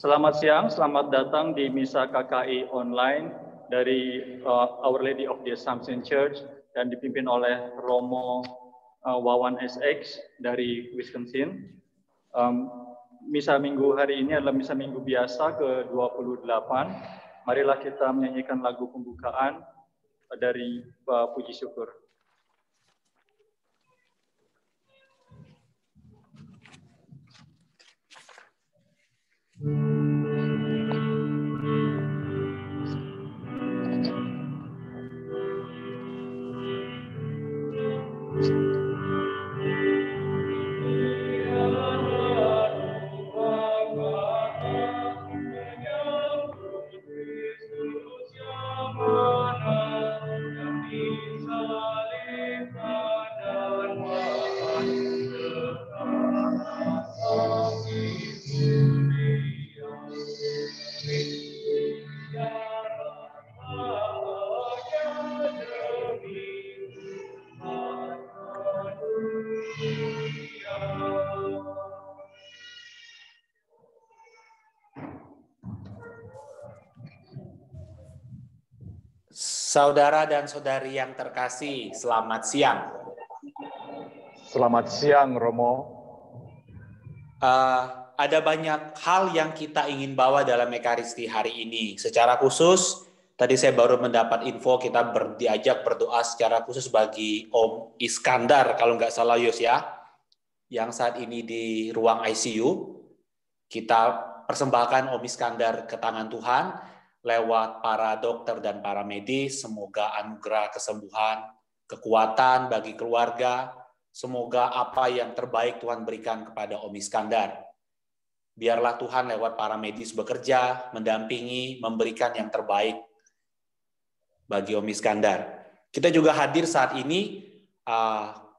Selamat siang, selamat datang di Misa KKI online dari Our Lady of the Assumption Church dan dipimpin oleh Romo Wawan SX dari Wisconsin. Misa minggu hari ini adalah misa minggu biasa ke-28. Marilah kita menyanyikan lagu pembukaan dari Puji Syukur. Saudara dan saudari yang terkasih, selamat siang. Selamat siang, Romo. Ada banyak hal yang kita ingin bawa dalam Ekaristi hari ini. Secara khusus, tadi saya baru mendapat info kita diajak berdoa secara khusus bagi Om Iskandar, kalau nggak salah Yos ya, yang saat ini di ruang ICU. Kita persembahkan Om Iskandar ke tangan Tuhan lewat para dokter dan para medis. Semoga anugerah kesembuhan, kekuatan bagi keluarga. Semoga apa yang terbaik Tuhan berikan kepada Om Iskandar. Biarlah Tuhan lewat para medis bekerja, mendampingi, memberikan yang terbaik bagi Om Iskandar. Kita juga hadir saat ini.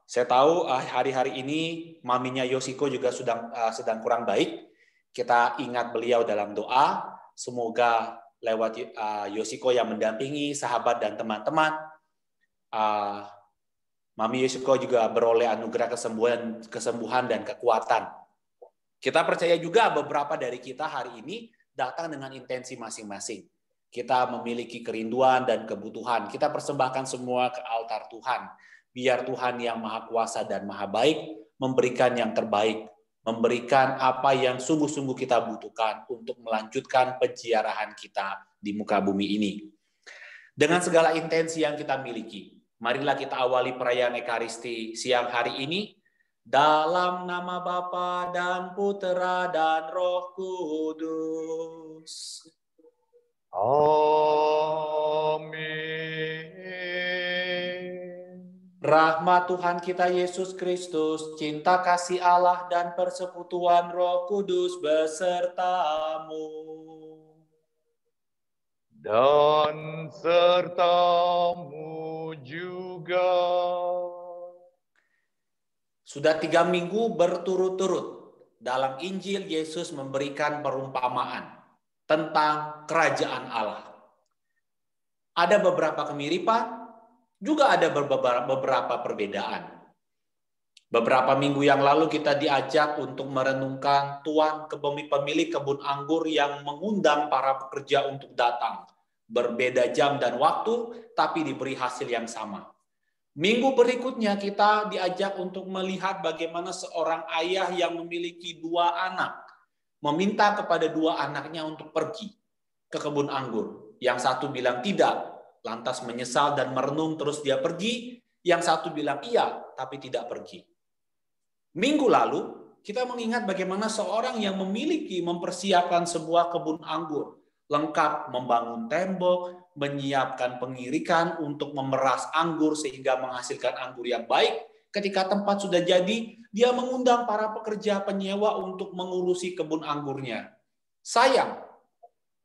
Saya tahu hari-hari ini maminya Yoshiko juga sedang kurang baik. Kita ingat beliau dalam doa. Semoga lewat Yoshiko yang mendampingi sahabat dan teman-teman, Mami Yoshiko juga beroleh anugerah kesembuhan dan kekuatan. Kita percaya juga beberapa dari kita hari ini datang dengan intensi masing-masing. Kita memiliki kerinduan dan kebutuhan. Kita persembahkan semua ke altar Tuhan. Biar Tuhan yang Maha Kuasa dan Maha Baik memberikan yang terbaik, memberikan apa yang sungguh-sungguh kita butuhkan untuk melanjutkan penziarahan kita di muka bumi ini. Dengan segala intensi yang kita miliki, marilah kita awali perayaan Ekaristi siang hari ini dalam nama Bapa dan Putera dan Roh Kudus. Amin. Rahmat Tuhan kita Yesus Kristus, cinta kasih Allah dan persekutuan Roh Kudus besertamu. Dan sertamu juga. Sudah 3 minggu berturut-turut dalam Injil Yesus memberikan perumpamaan tentang kerajaan Allah. Ada beberapa kemiripan, juga ada beberapa perbedaan. Beberapa minggu yang lalu kita diajak untuk merenungkan Tuhan pemilik kebun anggur yang mengundang para pekerja untuk datang. Berbeda jam dan waktu, tapi diberi hasil yang sama. Minggu berikutnya kita diajak untuk melihat bagaimana seorang ayah yang memiliki 2 anak meminta kepada 2 anaknya untuk pergi ke kebun anggur. Yang satu bilang tidak, lantas menyesal dan merenung terus dia pergi. Yang satu bilang iya, tapi tidak pergi. Minggu lalu kita mengingat bagaimana seorang yang mempersiapkan sebuah kebun anggur, lengkap membangun tembok, menyiapkan pengirikan untuk memeras anggur sehingga menghasilkan anggur yang baik. Ketika tempat sudah jadi, dia mengundang para pekerja penyewa untuk mengurusi kebun anggurnya. Sayang,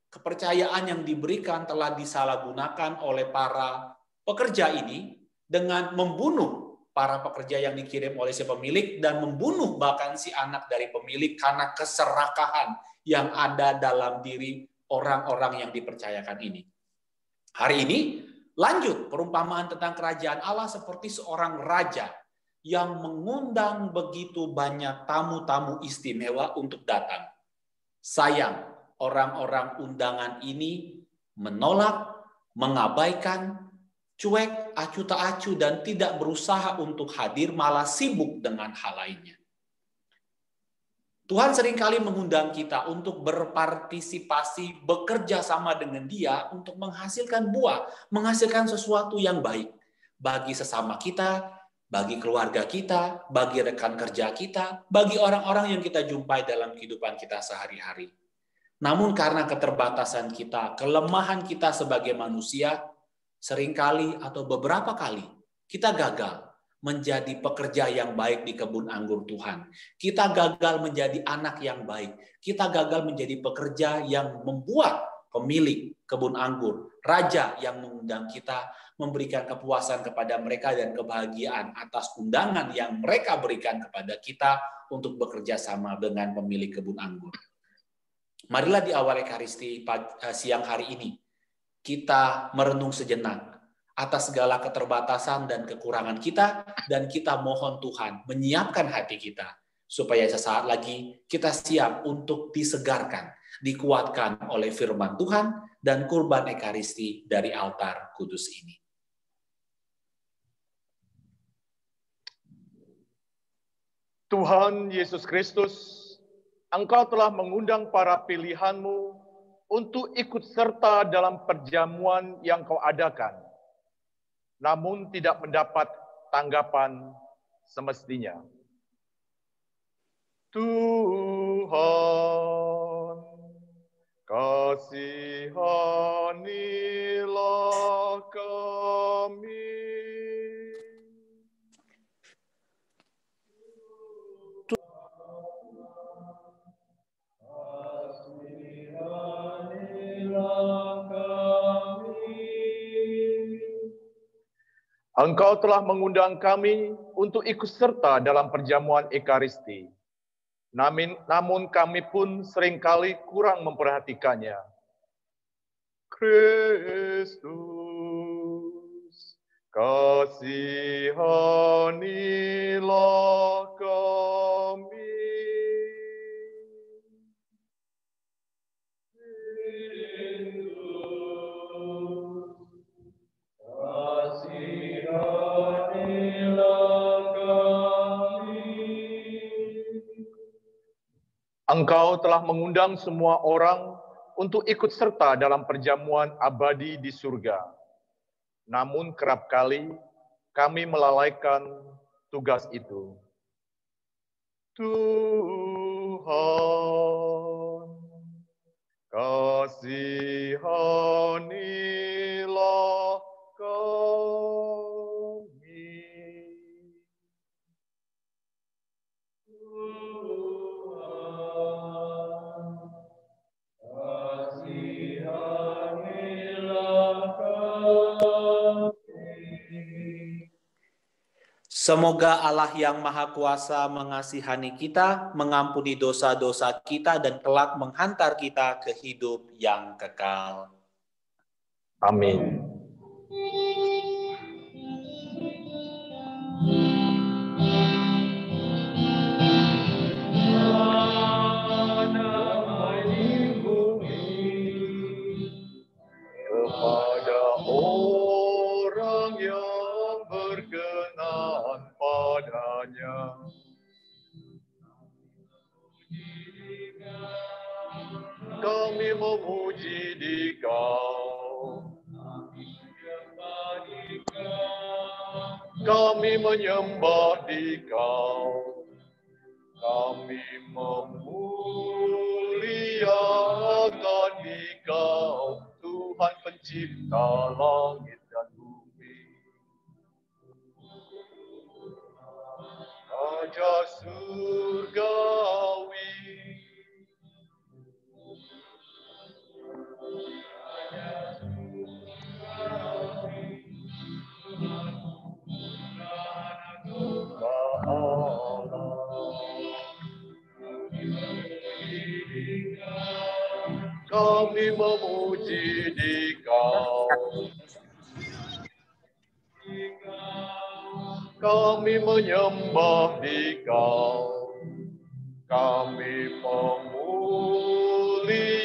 kepercayaan yang diberikan telah disalahgunakan oleh para pekerja ini dengan membunuh para pekerja yang dikirim oleh si pemilik dan membunuh bahkan si anak dari pemilik karena keserakahan yang ada dalam diri orang-orang yang dipercayakan ini. Hari ini lanjut perumpamaan tentang kerajaan Allah seperti seorang raja yang mengundang begitu banyak tamu-tamu istimewa untuk datang. Sayang, orang-orang undangan ini menolak, mengabaikan, cuek, acuh tak acuh, dan tidak berusaha untuk hadir, malah sibuk dengan hal lainnya. Tuhan seringkali mengundang kita untuk berpartisipasi, bekerja sama dengan Dia untuk menghasilkan buah, menghasilkan sesuatu yang baik bagi sesama kita, bagi keluarga kita, bagi rekan kerja kita, bagi orang-orang yang kita jumpai dalam kehidupan kita sehari-hari. Namun karena keterbatasan kita, kelemahan kita sebagai manusia, seringkali atau beberapa kali kita gagal menjadi pekerja yang baik di kebun anggur Tuhan. Kita gagal menjadi anak yang baik. Kita gagal menjadi pekerja yang membuat pemilik kebun anggur, raja yang mengundang kita, memberikan kepuasan kepada mereka dan kebahagiaan atas undangan yang mereka berikan kepada kita untuk bekerja sama dengan pemilik kebun anggur. Marilah di awal Ekaristi siang hari ini, kita merenung sejenak atas segala keterbatasan dan kekurangan kita, dan kita mohon Tuhan menyiapkan hati kita, supaya sesaat lagi kita siap untuk disegarkan, dikuatkan oleh firman Tuhan, dan kurban Ekaristi dari altar kudus ini. Tuhan Yesus Kristus, Engkau telah mengundang para pilihan-Mu untuk ikut serta dalam perjamuan yang Kau adakan, namun tidak mendapat tanggapan semestinya. Tuhan, kasihanilah kami. Engkau telah mengundang kami untuk ikut serta dalam perjamuan Ekaristi. Namun kami pun seringkali kurang memperhatikannya. Kristus, kasihanilah kami. Engkau telah mengundang semua orang untuk ikut serta dalam perjamuan abadi di surga. Namun kerap kali kami melalaikan tugas itu. Tuhan, kasihanilah kami. Semoga Allah yang Maha Kuasa mengasihani kita, mengampuni dosa-dosa kita, dan kelak menghantar kita ke hidup yang kekal. Amin. Kepada orang yang berkenan padanya, kami memuji Dikau, kami menyembah Dikau, kami memuliakan Dikau, Tuhan pencipta langit dan bumi. Raja surgawi, kami memuji Dikau, kami menyembah Dikau, kami memuliakan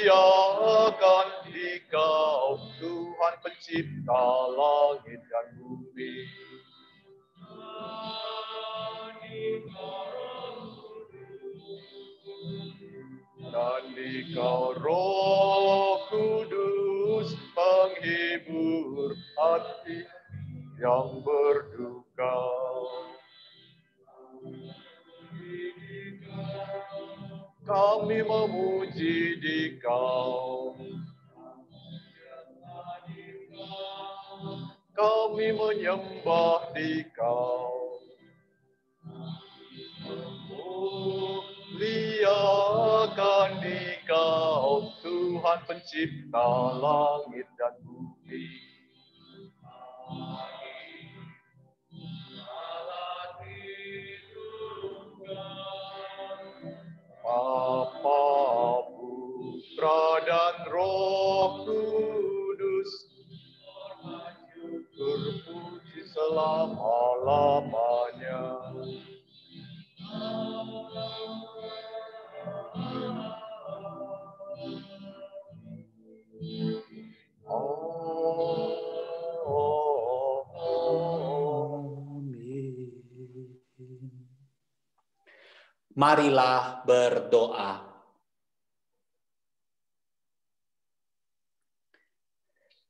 muliakan Dikau, Tuhan pencipta langit dan bumi. Dan Dikau Roh Kudus, penghibur hati yang berduka. Kami memuji Dikau, kami menyembah Dikau, muliakan Dikau, Tuhan pencipta langit dan bumi. Bapa, Putra dan Roh Kudus, terpuji selama-lamanya. Marilah berdoa.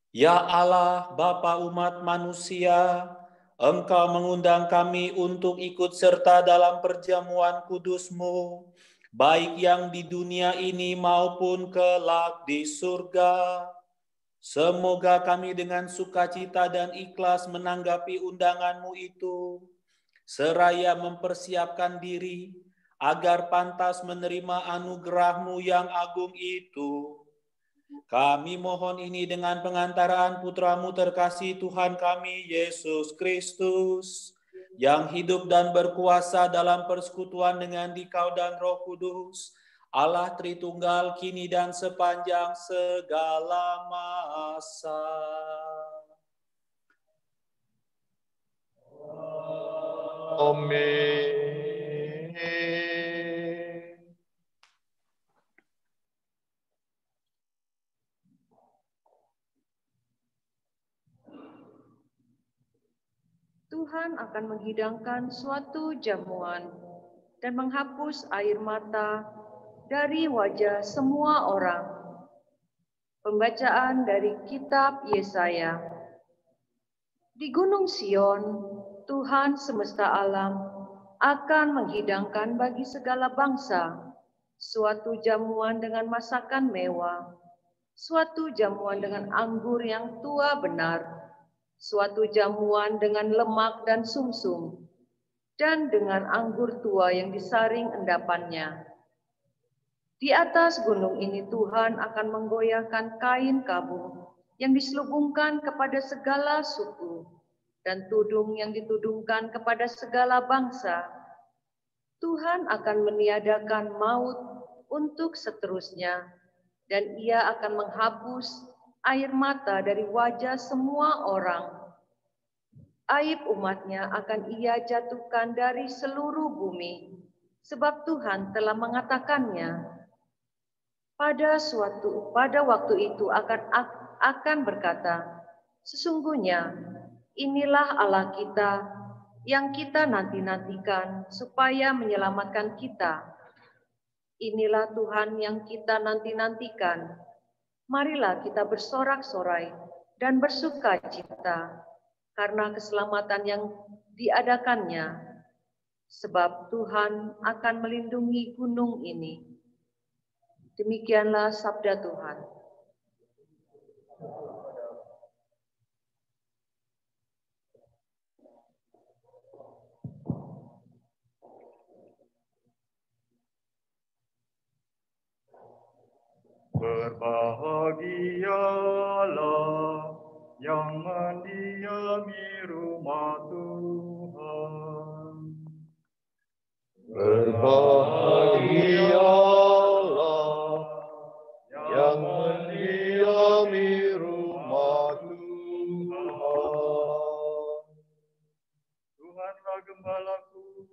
Ya Allah, Bapa umat manusia, Engkau mengundang kami untuk ikut serta dalam perjamuan kudus-Mu, baik yang di dunia ini maupun kelak di surga. Semoga kami dengan sukacita dan ikhlas menanggapi undangan-Mu itu, seraya mempersiapkan diri agar pantas menerima anugerah-Mu yang agung itu. Kami mohon ini dengan pengantaraan Putra-Mu terkasih Tuhan kami, Yesus Kristus, yang hidup dan berkuasa dalam persekutuan dengan Dikau dan Roh Kudus, Allah Tritunggal, kini dan sepanjang segala masa. Amin. Tuhan akan menghidangkan suatu jamuan dan menghapus air mata dari wajah semua orang. Pembacaan dari kitab Yesaya. Di Gunung Sion, Tuhan semesta alam akan menghidangkan bagi segala bangsa suatu jamuan dengan masakan mewah, suatu jamuan dengan anggur yang tua benar, suatu jamuan dengan lemak dan sumsum, dan dengan anggur tua yang disaring endapannya. Di atas gunung ini Tuhan akan menggoyahkan kain kabung yang diselubungkan kepada segala suku, dan tudung yang ditudungkan kepada segala bangsa. Tuhan akan meniadakan maut untuk seterusnya, dan Ia akan menghapus air mata dari wajah semua orang. Aib umatnya akan Ia jatuhkan dari seluruh bumi, sebab Tuhan telah mengatakannya. Pada waktu itu akan berkata, sesungguhnya inilah Allah kita yang kita nanti-nantikan supaya menyelamatkan kita. Inilah Tuhan yang kita nanti-nantikan. Marilah kita bersorak-sorai dan bersuka cita karena keselamatan yang diadakannya, sebab Tuhan akan melindungi gunung ini. Demikianlah sabda Tuhan. Berbahagialah yang mendiami rumah Tuhan. Berbahagialah yang mendiami rumah Tuhan. Tuhanlah gembalaku,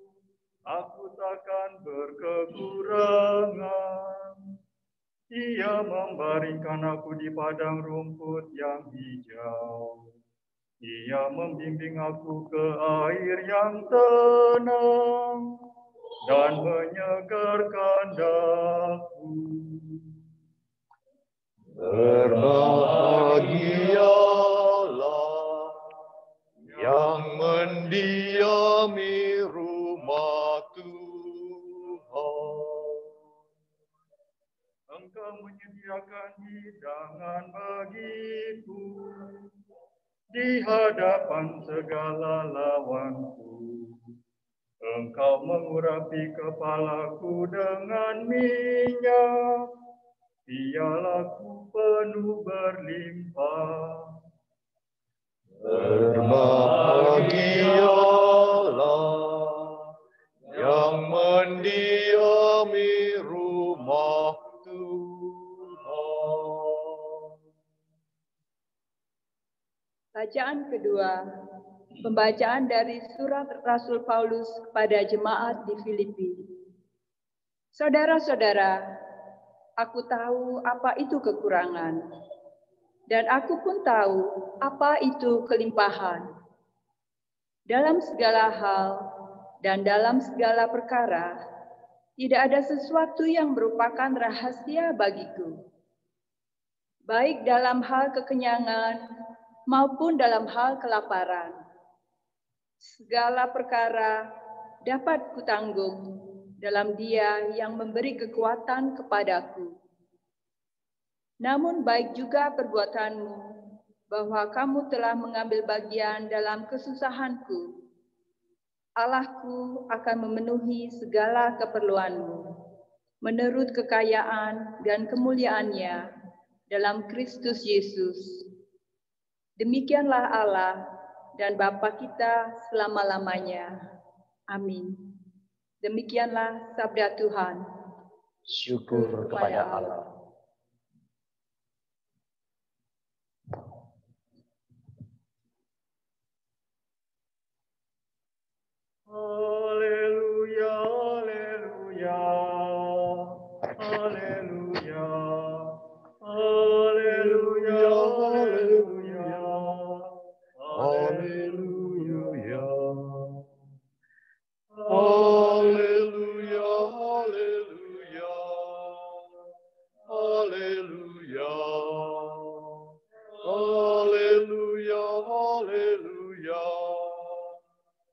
aku takkan berkekurangan. Ia membaringkan aku di padang rumput yang hijau. Ia membimbing aku ke air yang tenang dan menyegarkan daku. Berbahagialah yang mendiami rumah Tuhan. Engkau menyediakan hidangan bagiku di hadapan segala lawanku. Engkau mengurapi kepalaku dengan minyak, pialaku penuh berlimpah. Berbahagialah yang mendiami rumah Tuhan. Bacaan kedua, pembacaan dari surat Rasul Paulus kepada jemaat di Filipi. Saudara-saudara, aku tahu apa itu kekurangan, dan aku pun tahu apa itu kelimpahan. Dalam segala hal dan dalam segala perkara, tidak ada sesuatu yang merupakan rahasia bagiku. Baik dalam hal kekenyangan maupun dalam hal kelaparan. Segala perkara dapat kutanggung dalam Dia yang memberi kekuatan kepadaku. Namun baik juga perbuatanmu, bahwa kamu telah mengambil bagian dalam kesusahanku. Allahku akan memenuhi segala keperluanmu, menurut kekayaan dan kemuliaan-Nya dalam Kristus Yesus. Demikianlah Allah dan Bapa kita selama-lamanya. Amin. Demikianlah sabda Tuhan. Syukur kepada Allah. Haleluya, haleluya, haleluya, haleluya, haleluya, haleluya, Haleluya, haleluya, haleluya, haleluya,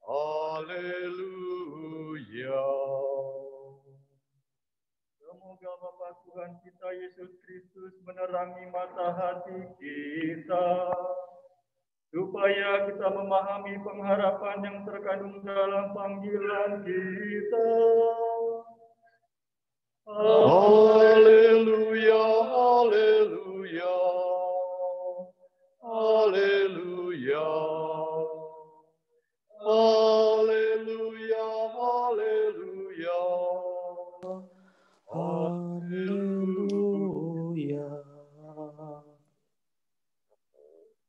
haleluya. Semoga Bapa Tuhan kita Yesus Kristus menerangi mata hati kita, supaya kita memahami pengharapan yang terkandung dalam panggilan kita. Haleluya, haleluya, haleluya, haleluya, haleluya, haleluya.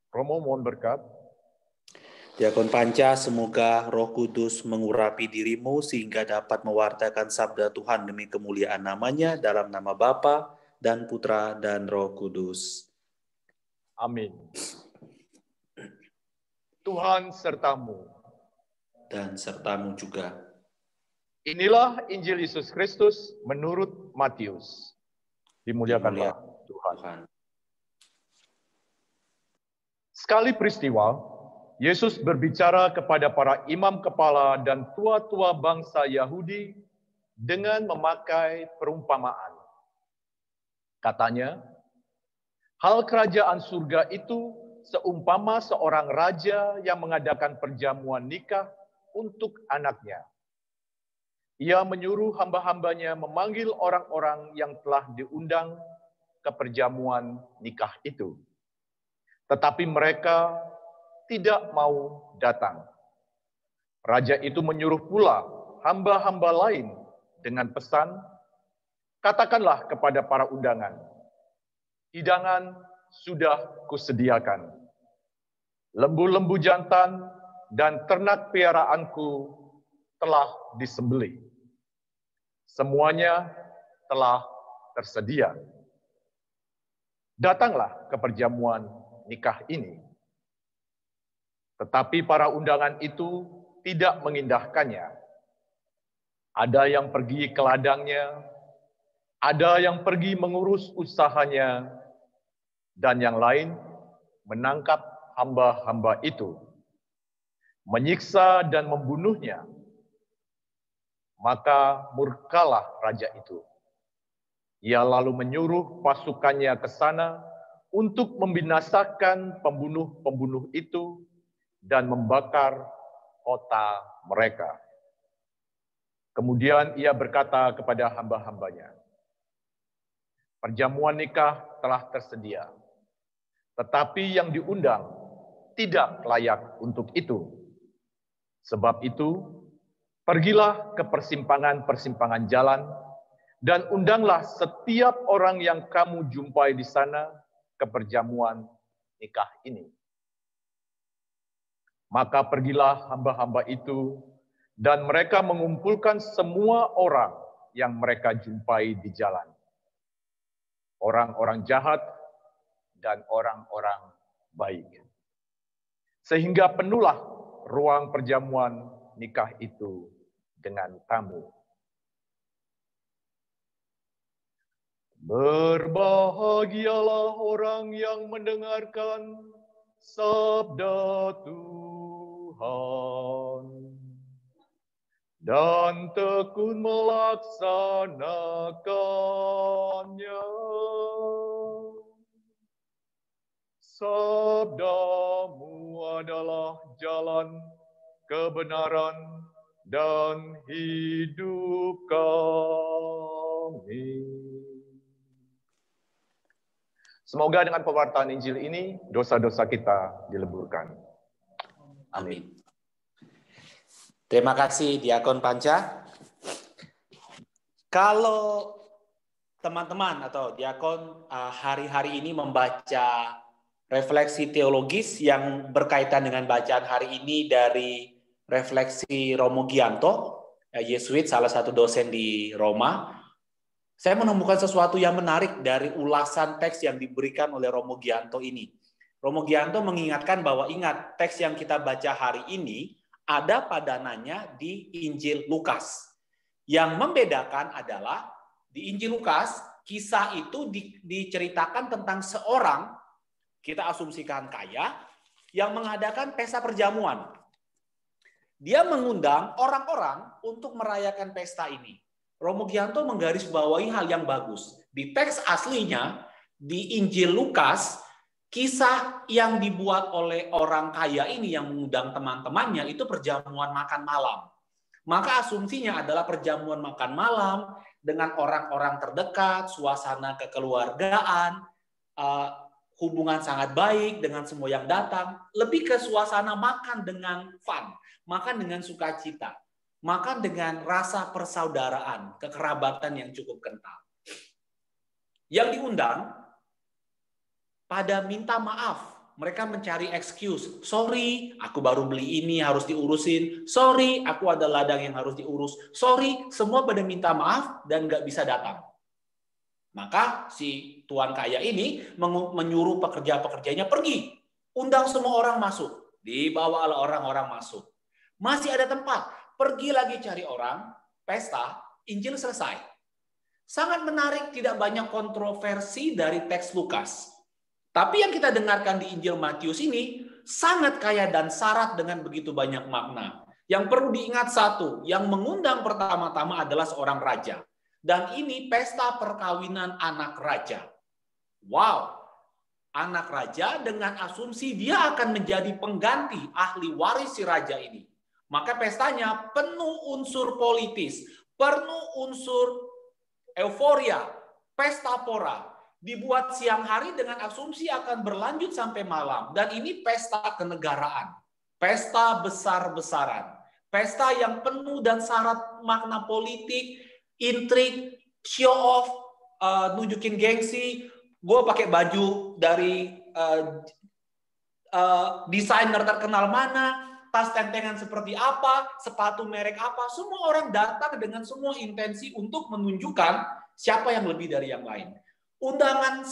Romo mohon berkat. Diakon Panca, semoga Roh Kudus mengurapi dirimu sehingga dapat mewartakan sabda Tuhan demi kemuliaan namanya dalam nama Bapa dan Putra dan Roh Kudus. Amin. Tuhan sertamu. Dan sertamu juga. Inilah Injil Yesus Kristus menurut Matius. Dimuliakanlah Tuhan. Sekali peristiwa, Yesus berbicara kepada para imam kepala dan tua-tua bangsa Yahudi dengan memakai perumpamaan. Katanya, hal kerajaan surga itu seumpama seorang raja yang mengadakan perjamuan nikah untuk anaknya. Ia menyuruh hamba-hambanya memanggil orang-orang yang telah diundang ke perjamuan nikah itu. Tetapi mereka tidak mau datang. Raja itu menyuruh pula hamba-hamba lain dengan pesan, katakanlah kepada para undangan, hidangan sudah kusediakan. Lembu-lembu jantan dan ternak piaraanku telah disembelih. Semuanya telah tersedia. Datanglah ke perjamuan nikah ini. Tetapi para undangan itu tidak mengindahkannya. Ada yang pergi ke ladangnya, ada yang pergi mengurus usahanya, dan yang lain menangkap hamba-hamba itu, menyiksa dan membunuhnya. Maka murkalah raja itu. Ia lalu menyuruh pasukannya ke sana untuk membinasakan pembunuh-pembunuh itu dan membakar kota mereka. Kemudian ia berkata kepada hamba-hambanya, perjamuan nikah telah tersedia, tetapi yang diundang tidak layak untuk itu. Sebab itu, pergilah ke persimpangan-persimpangan jalan dan undanglah setiap orang yang kamu jumpai di sana ke perjamuan nikah ini. Maka pergilah hamba-hamba itu dan mereka mengumpulkan semua orang yang mereka jumpai di jalan. Orang-orang jahat dan orang-orang baik. Sehingga penuhlah ruang perjamuan nikah itu dengan tamu. Berbahagialah orang yang mendengarkan sabda Tuhan dan tekun melaksanakannya. Sabdamu adalah jalan, kebenaran, dan hidup kami. Semoga dengan pewartaan Injil ini, dosa-dosa kita dileburkan. Amin. Terima kasih Diakon Panca. Kalau teman-teman atau Diakon hari-hari ini membaca refleksi teologis yang berkaitan dengan bacaan hari ini dari refleksi Romo Gianto, Yesuit, salah satu dosen di Roma, saya menemukan sesuatu yang menarik dari ulasan teks yang diberikan oleh Romo Gianto ini. Romo Gianto mengingatkan bahwa ingat, teks yang kita baca hari ini ada padanannya di Injil Lukas. Yang membedakan adalah di Injil Lukas, kisah itu diceritakan tentang seorang, kita asumsikan kaya, yang mengadakan pesta perjamuan. Dia mengundang orang-orang untuk merayakan pesta ini. Romo Gianto menggarisbawahi hal yang bagus. Di teks aslinya, di Injil Lukas, kisah yang dibuat oleh orang kaya ini yang mengundang teman-temannya itu perjamuan makan malam. Maka asumsinya adalah perjamuan makan malam dengan orang-orang terdekat, suasana kekeluargaan, hubungan sangat baik dengan semua yang datang, lebih ke suasana makan dengan fun, makan dengan sukacita. Makan dengan rasa persaudaraan, kekerabatan yang cukup kental. Yang diundang pada minta maaf. Mereka mencari excuse. Sorry, aku baru beli ini harus diurusin. Sorry, aku ada ladang yang harus diurus. Sorry, semua pada minta maaf dan nggak bisa datang. Maka si tuan kaya ini menyuruh pekerja-pekerjanya pergi. Undang semua orang masuk. Dibawalah orang-orang masuk. Masih ada tempat. Pergi lagi cari orang, pesta, Injil selesai. Sangat menarik, tidak banyak kontroversi dari teks Lukas. Tapi yang kita dengarkan di Injil Matius ini sangat kaya dan syarat dengan begitu banyak makna. Yang perlu diingat satu, yang mengundang pertama-tama adalah seorang raja. Dan ini pesta perkawinan anak raja. Wow, anak raja dengan asumsi dia akan menjadi pengganti ahli waris si raja ini. Maka pestanya penuh unsur politis, penuh unsur euforia, pesta pora. Dibuat siang hari dengan asumsi akan berlanjut sampai malam. Dan ini pesta kenegaraan, pesta besar-besaran, pesta yang penuh dan syarat makna politik, intrik, show off, nunjukin gengsi. Gue pakai baju dari desainer terkenal mana, tas tentengan seperti apa, sepatu merek apa, semua orang datang dengan semua intensi untuk menunjukkan siapa yang lebih dari yang lain. Undangan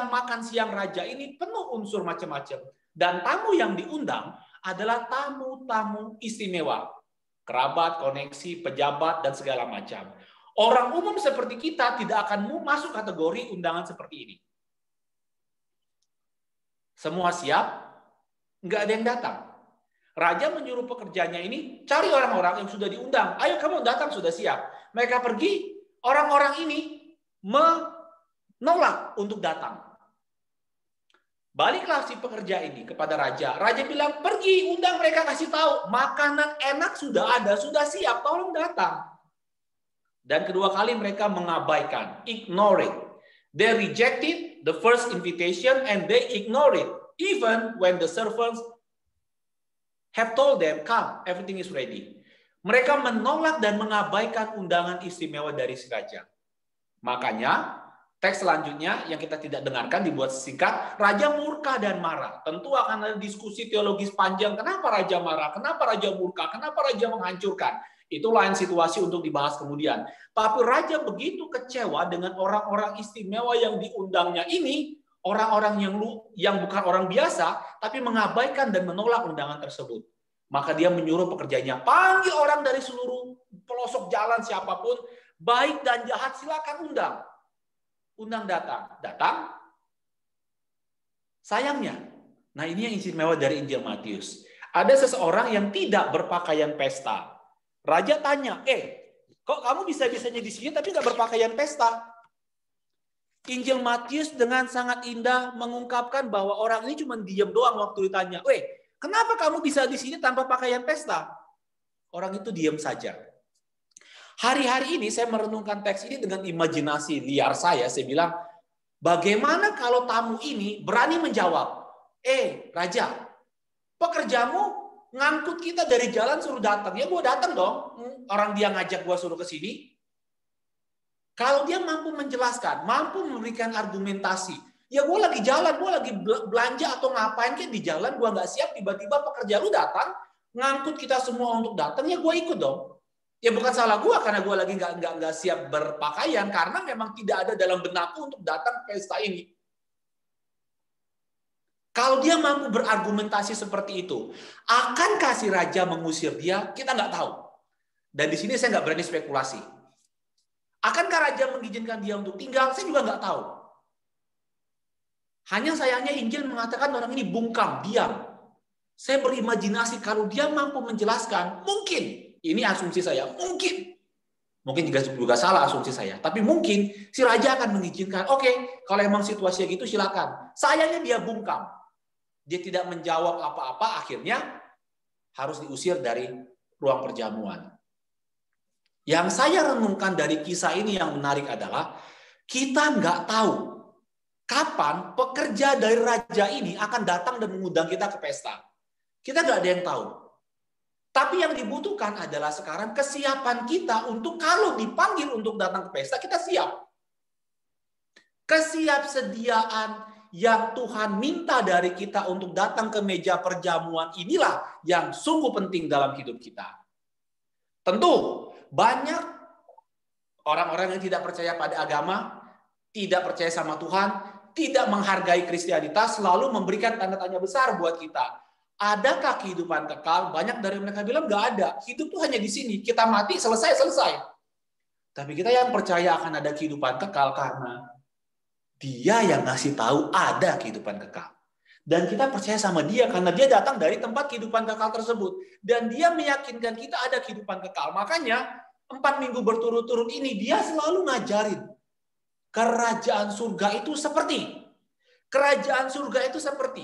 makan siang raja ini penuh unsur macam-macam. Dan tamu yang diundang adalah tamu-tamu istimewa. Kerabat, koneksi, pejabat, dan segala macam. Orang umum seperti kita tidak akan masuk kategori undangan seperti ini. Semua siap, nggak ada yang datang. Raja menyuruh pekerjanya ini, cari orang-orang yang sudah diundang. Ayo kamu datang, sudah siap. Mereka pergi, orang-orang ini menolak untuk datang. Baliklah si pekerja ini kepada raja. Raja bilang, pergi, undang mereka, kasih tahu. Makanan enak sudah ada, sudah siap, tolong datang. Dan kedua kali mereka mengabaikan, ignore it. They rejected the first invitation and they ignore it. Even when the servants have told them, come, everything is ready. Mereka menolak dan mengabaikan undangan istimewa dari si raja. Makanya, teks selanjutnya yang kita tidak dengarkan dibuat singkat, raja murka dan marah. Tentu akan ada diskusi teologis panjang, kenapa raja marah, kenapa raja murka, kenapa raja menghancurkan. Itu lain situasi untuk dibahas kemudian. Tapi raja begitu kecewa dengan orang-orang istimewa yang diundangnya ini, orang-orang yang bukan orang biasa, tapi mengabaikan dan menolak undangan tersebut. Maka dia menyuruh pekerjanya, panggil orang dari seluruh pelosok jalan siapapun, baik dan jahat silakan undang. Undang datang. Datang. Sayangnya, nah ini yang istimewa dari Injil Matius. Ada seseorang yang tidak berpakaian pesta. Raja tanya, kok kamu bisa-bisanya di sini tapi nggak berpakaian pesta? Injil Matius dengan sangat indah mengungkapkan bahwa orang ini cuma diam doang waktu ditanya, kenapa kamu bisa di sini tanpa pakaian pesta? Orang itu diam saja. Hari-hari ini saya merenungkan teks ini dengan imajinasi liar saya bilang, bagaimana kalau tamu ini berani menjawab, Raja, pekerjamu ngangkut kita dari jalan suruh datang. Ya gue datang dong. Orang dia ngajak gue suruh ke sini. Kalau dia mampu menjelaskan, mampu memberikan argumentasi. Ya gue lagi jalan, gue lagi belanja atau ngapain kan di jalan, gue nggak siap, tiba-tiba pekerja lu datang, ngangkut kita semua untuk datang, ya gue ikut dong. Ya bukan salah gue karena gue lagi nggak siap berpakaian, karena memang tidak ada dalam benakku untuk datang ke pesta ini. Kalau dia mampu berargumentasi seperti itu, akankah si raja mengusir dia? Kita nggak tahu. Dan di sini saya nggak berani spekulasi. Akankah raja mengizinkan dia untuk tinggal? Saya juga nggak tahu. Hanya sayangnya Injil mengatakan orang ini bungkam, diam. Saya berimajinasi kalau dia mampu menjelaskan, mungkin, ini asumsi saya, mungkin juga salah asumsi saya, tapi mungkin si raja akan mengizinkan, oke, kalau emang situasinya gitu silakan. Sayangnya dia bungkam. Dia tidak menjawab apa-apa, akhirnya harus diusir dari ruang perjamuan. Yang saya renungkan dari kisah ini yang menarik adalah, kita nggak tahu kapan pekerja dari raja ini akan datang dan mengundang kita ke pesta. Kita nggak ada yang tahu. Tapi yang dibutuhkan adalah sekarang kesiapan kita untuk kalau dipanggil untuk datang ke pesta, kita siap. Kesiapsediaan yang Tuhan minta dari kita untuk datang ke meja perjamuan inilah yang sungguh penting dalam hidup kita. Tentu banyak orang-orang yang tidak percaya pada agama, tidak percaya sama Tuhan, tidak menghargai Kristianitas, selalu memberikan tanda tanya besar buat kita. Adakah kehidupan kekal? Banyak dari mereka bilang nggak ada. Hidup tuh hanya di sini. Kita mati, selesai. Tapi kita yang percaya akan ada kehidupan kekal karena Dia yang ngasih tahu ada kehidupan kekal. Dan kita percaya sama Dia karena Dia datang dari tempat kehidupan kekal tersebut. Dan Dia meyakinkan kita ada kehidupan kekal. Makanya 4 minggu berturut-turut ini Dia selalu ngajarin. Kerajaan surga itu seperti. Kerajaan surga itu seperti.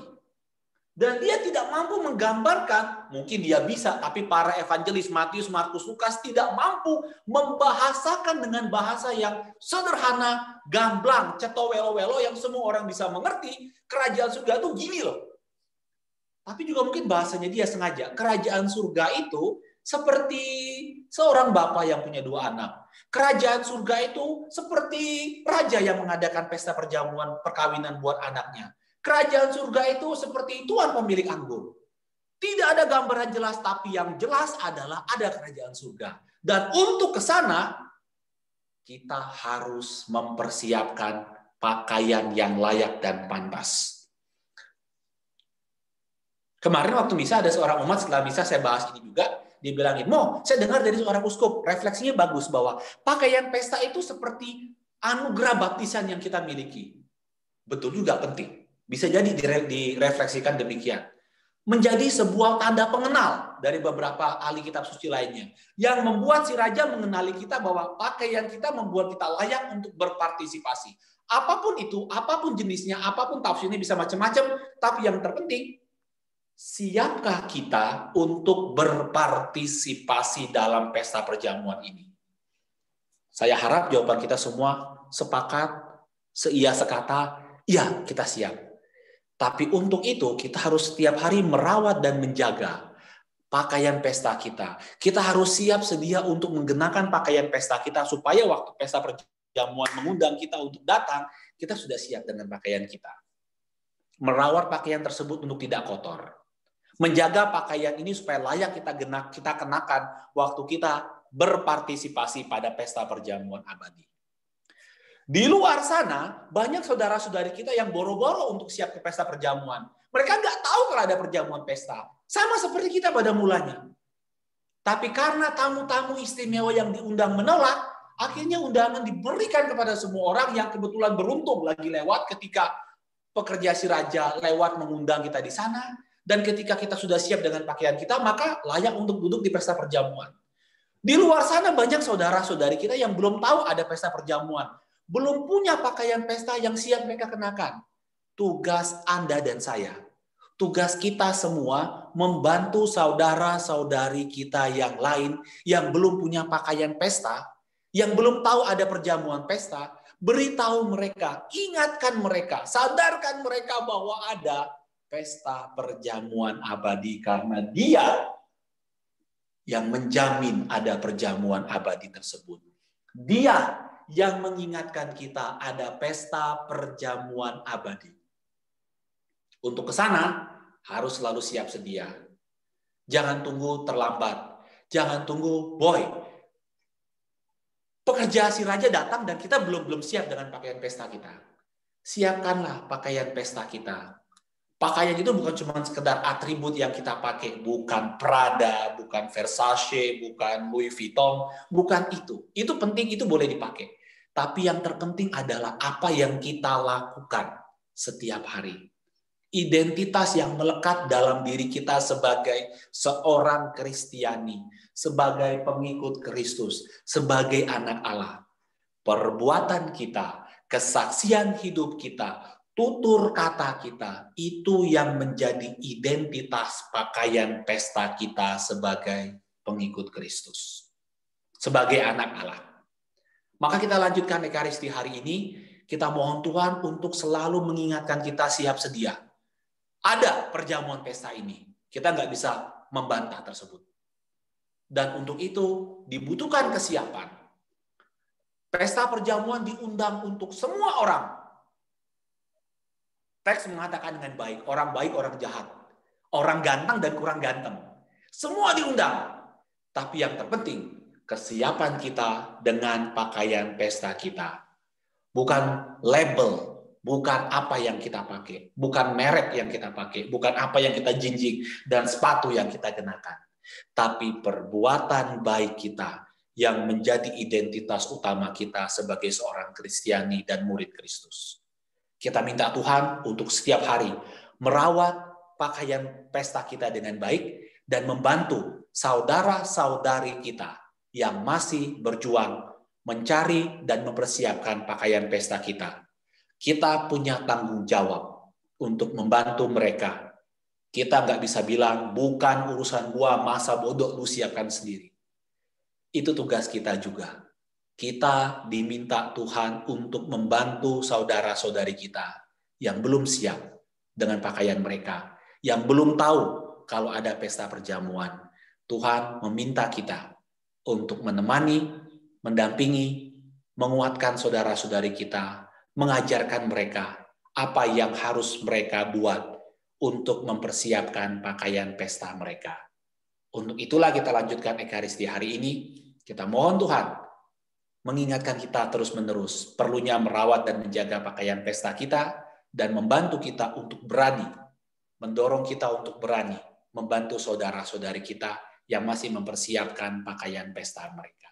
Dan Dia tidak mampu menggambarkan, mungkin Dia bisa, tapi para evangelis Matius, Markus, Lukas tidak mampu membahasakan dengan bahasa yang sederhana, gamblang, cetowelo-welo yang semua orang bisa mengerti. Kerajaan surga itu gini loh. Tapi juga mungkin bahasanya Dia sengaja. Kerajaan surga itu seperti seorang bapak yang punya 2 anak. Kerajaan surga itu seperti raja yang mengadakan pesta perjamuan perkawinan buat anaknya. Kerajaan surga itu seperti tuan pemilik anggur. Tidak ada gambaran jelas, tapi yang jelas adalah ada kerajaan surga. Dan untuk ke sana, kita harus mempersiapkan pakaian yang layak dan pantas. Kemarin waktu misa ada seorang umat, setelah misa saya bahas ini juga, dia bilangin, "Mo, saya dengar dari seorang uskup, refleksinya bagus bahwa pakaian pesta itu seperti anugerah baptisan yang kita miliki." Betul juga, penting. Bisa jadi direfleksikan demikian. Menjadi sebuah tanda pengenal dari beberapa ahli kitab suci lainnya. Yang membuat si raja mengenali kita bahwa pakaian kita membuat kita layak untuk berpartisipasi. Apapun itu, apapun jenisnya, apapun tafsirnya bisa macam-macam, tapi yang terpenting, siapkah kita untuk berpartisipasi dalam pesta perjamuan ini? Saya harap jawaban kita semua sepakat, seia sekata, ya kita siap. Tapi untuk itu kita harus setiap hari merawat dan menjaga pakaian pesta kita. Kita harus siap sedia untuk menggenakan pakaian pesta kita supaya waktu pesta perjamuan mengundang kita untuk datang, kita sudah siap dengan pakaian kita. Merawat pakaian tersebut untuk tidak kotor. Menjaga pakaian ini supaya layak kita kenakan waktu kita berpartisipasi pada pesta perjamuan abadi. Di luar sana, banyak saudara-saudari kita yang boro-boro untuk siap ke pesta perjamuan. Mereka nggak tahu kalau ada perjamuan pesta. Sama seperti kita pada mulanya. Tapi karena tamu-tamu istimewa yang diundang menolak, akhirnya undangan diberikan kepada semua orang yang kebetulan beruntung lagi lewat ketika pekerja si raja lewat mengundang kita di sana. Dan ketika kita sudah siap dengan pakaian kita, maka layak untuk duduk di pesta perjamuan. Di luar sana banyak saudara-saudari kita yang belum tahu ada pesta perjamuan. Belum punya pakaian pesta yang siap mereka kenakan. Tugas Anda dan saya, tugas kita semua membantu saudara-saudari kita yang lain yang belum punya pakaian pesta, yang belum tahu ada perjamuan pesta, beritahu mereka, ingatkan mereka, sadarkan mereka bahwa ada pesta perjamuan abadi karena Dia yang menjamin ada perjamuan abadi tersebut. Dia yang mengingatkan kita ada pesta perjamuan abadi. Untuk ke sana harus selalu siap sedia. Jangan tunggu terlambat. Jangan tunggu, boy, pekerja si raja datang dan kita belum siap dengan pakaian pesta kita. Siapkanlah pakaian pesta kita. Pakaian itu bukan cuma sekedar atribut yang kita pakai, bukan Prada, bukan Versace, bukan Louis Vuitton, bukan itu. Itu penting, itu boleh dipakai. Tapi yang terpenting adalah apa yang kita lakukan setiap hari. Identitas yang melekat dalam diri kita sebagai seorang Kristiani, sebagai pengikut Kristus, sebagai anak Allah. Perbuatan kita, kesaksian hidup kita, tutur kata kita, itu yang menjadi identitas pakaian pesta kita sebagai pengikut Kristus. Sebagai anak Allah. Maka kita lanjutkan Ekaristi hari ini, kita mohon Tuhan untuk selalu mengingatkan kita siap sedia. Ada perjamuan pesta ini, kita nggak bisa membantah tersebut. Dan untuk itu dibutuhkan kesiapan. Pesta perjamuan diundang untuk semua orang. Teks mengatakan dengan baik, orang jahat, orang ganteng dan kurang ganteng. Semua diundang. Tapi yang terpenting, kesiapan kita dengan pakaian pesta kita. Bukan label, bukan apa yang kita pakai, bukan merek yang kita pakai, bukan apa yang kita jinjing dan sepatu yang kita kenakan. Tapi perbuatan baik kita yang menjadi identitas utama kita sebagai seorang Kristiani dan murid Kristus. Kita minta Tuhan untuk setiap hari merawat pakaian pesta kita dengan baik dan membantu saudara-saudari kita yang masih berjuang mencari dan mempersiapkan pakaian pesta kita. Kita punya tanggung jawab untuk membantu mereka. Kita nggak bisa bilang, bukan urusan gua, masa bodoh lu siapkan sendiri. Itu tugas kita juga. Kita diminta Tuhan untuk membantu saudara-saudari kita yang belum siap dengan pakaian mereka, yang belum tahu kalau ada pesta perjamuan. Tuhan meminta kita untuk menemani, mendampingi, menguatkan saudara-saudari kita, mengajarkan mereka apa yang harus mereka buat untuk mempersiapkan pakaian pesta mereka. Untuk itulah kita lanjutkan Ekaristi hari ini. Kita mohon Tuhan mengingatkan kita terus-menerus perlunya merawat dan menjaga pakaian pesta kita dan membantu kita untuk berani, mendorong kita untuk berani membantu saudara-saudari kita yang masih mempersiapkan pakaian pesta mereka.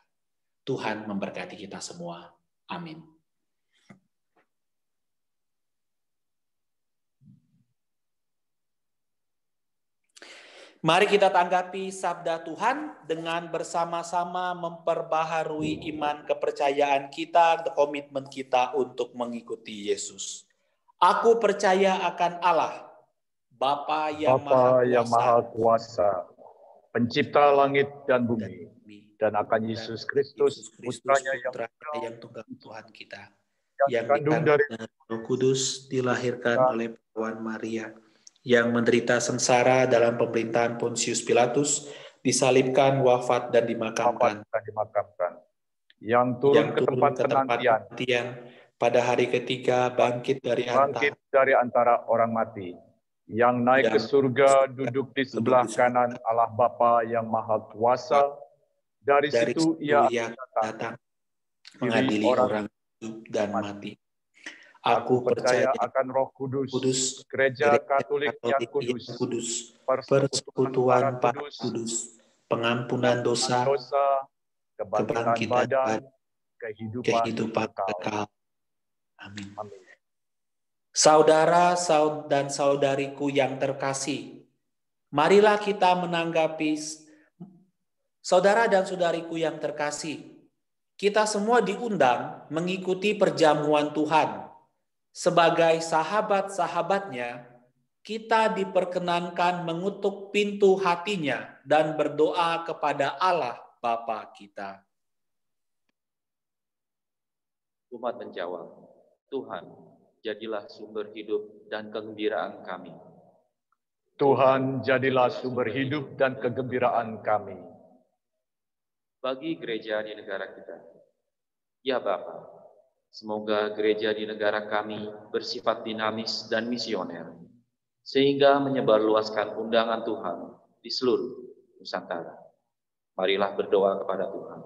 Tuhan memberkati kita semua. Amin. Mari kita tanggapi sabda Tuhan dengan bersama-sama memperbaharui iman kepercayaan kita, komitmen kita untuk mengikuti Yesus. Aku percaya akan Allah, Bapa yang Maha Kuasa, Pencipta langit dan bumi, dan akan Yesus Kristus, Putranya yang tunggal Tuhan kita, yang dikandung dari Roh Kudus, dilahirkan oleh Perawan Maria, yang menderita sengsara dalam pemerintahan Pontius Pilatus, disalibkan, wafat, dan dimakamkan. Yang turun ke tempat penantian, pada hari ketiga bangkit dari antara orang mati, yang naik ke surga, duduk di sebelah kanan Allah Bapa yang Maha Kuasa. Dari situ ia datang mengadili orang hidup dan mati. Aku percaya akan Roh Kudus, Gereja Katolik yang kudus, persekutuan para kudus, pengampunan dosa, kebangkitan badan, kehidupan kekal. Amin. Saudara dan saudariku yang terkasih, marilah kita menanggapi, saudara dan saudariku yang terkasih, kita semua diundang mengikuti perjamuan Tuhan. Sebagai sahabat-sahabatnya, kita diperkenankan mengutuk pintu hatinya dan berdoa kepada Allah Bapa kita. Umat menjawab, Tuhan, jadilah sumber hidup dan kegembiraan kami. Tuhan, jadilah sumber hidup dan kegembiraan kami. Bagi gereja di negara kita, ya Bapa, semoga gereja di negara kami bersifat dinamis dan misioner, sehingga menyebarluaskan undangan Tuhan di seluruh Nusantara. Marilah berdoa kepada Tuhan.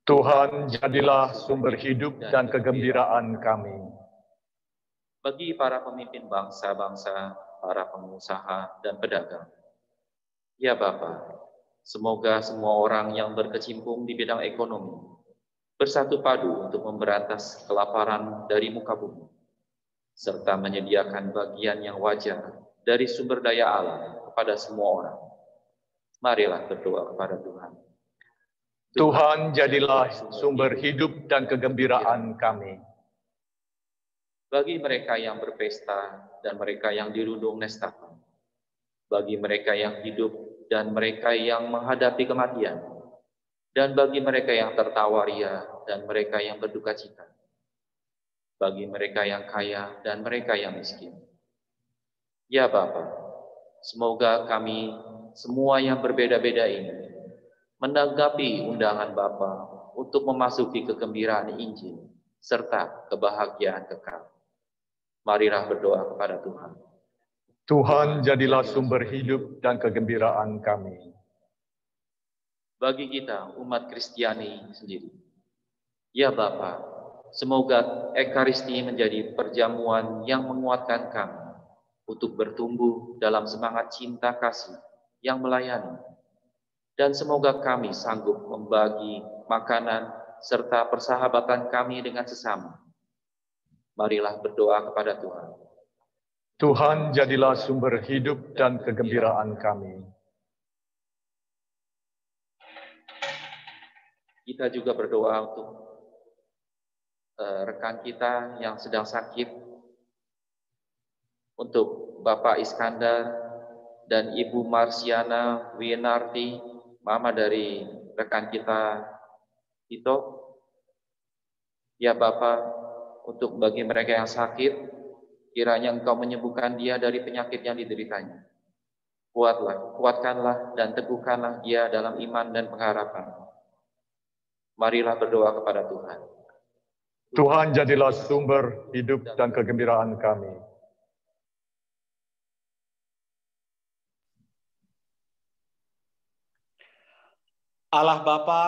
Tuhan, jadilah sumber hidup dan kegembiraan kami. Bagi para pemimpin bangsa-bangsa, para pengusaha dan pedagang, ya Bapa, semoga semua orang yang berkecimpung di bidang ekonomi bersatu padu untuk memberantas kelaparan dari muka bumi, serta menyediakan bagian yang wajar dari sumber daya alam kepada semua orang. Marilah berdoa kepada Tuhan. Tuhan, jadilah sumber hidup dan kegembiraan kami. Bagi mereka yang berpesta dan mereka yang dirundung nestapa, bagi mereka yang hidup dan mereka yang menghadapi kematian, dan bagi mereka yang tertawa ria dan mereka yang berduka cita, bagi mereka yang kaya dan mereka yang miskin. Ya Bapa, semoga kami semua yang berbeda-beda ini menanggapi undangan Bapa untuk memasuki kegembiraan Injil serta kebahagiaan kekal. Marilah berdoa kepada Tuhan. Tuhan, jadilah sumber hidup dan kegembiraan kami. Bagi kita umat Kristiani sendiri, ya Bapa, semoga Ekaristi menjadi perjamuan yang menguatkan kami untuk bertumbuh dalam semangat cinta kasih yang melayani, dan semoga kami sanggup membagi makanan serta persahabatan kami dengan sesama. Marilah berdoa kepada Tuhan. Tuhan, jadilah sumber hidup dan kegembiraan kami. Kita juga berdoa untuk rekan kita yang sedang sakit, untuk Bapak Iskandar dan Ibu Marsiana Winarti, mama dari rekan kita Tito. Ya Bapak, untuk bagi mereka yang sakit, kiranya Engkau menyembuhkan dia dari penyakit yang dideritanya. Kuatkanlah dan teguhkanlah dia dalam iman dan pengharapan. Marilah berdoa kepada Tuhan. Tuhan, jadilah sumber hidup dan kegembiraan kami. Allah Bapa,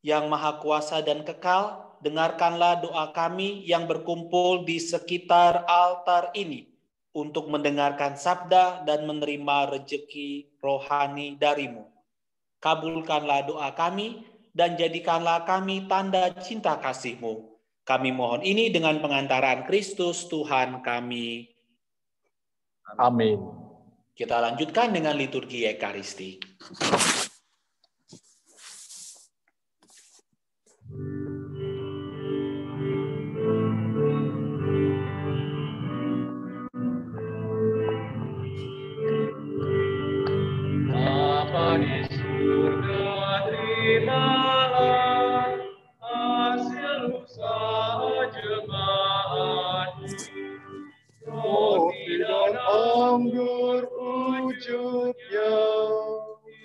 yang maha kuasa dan kekal, dengarkanlah doa kami yang berkumpul di sekitar altar ini untuk mendengarkan sabda dan menerima rejeki rohani dari-Mu. Kabulkanlah doa kami dan jadikanlah kami tanda cinta kasih-Mu. Kami mohon ini dengan pengantaran Kristus Tuhan kami. Amin. Kita lanjutkan dengan liturgi Ekaristi. Bapa di surga, terimalah hasil usaha jemaat. Roti dan anggur ujubnya.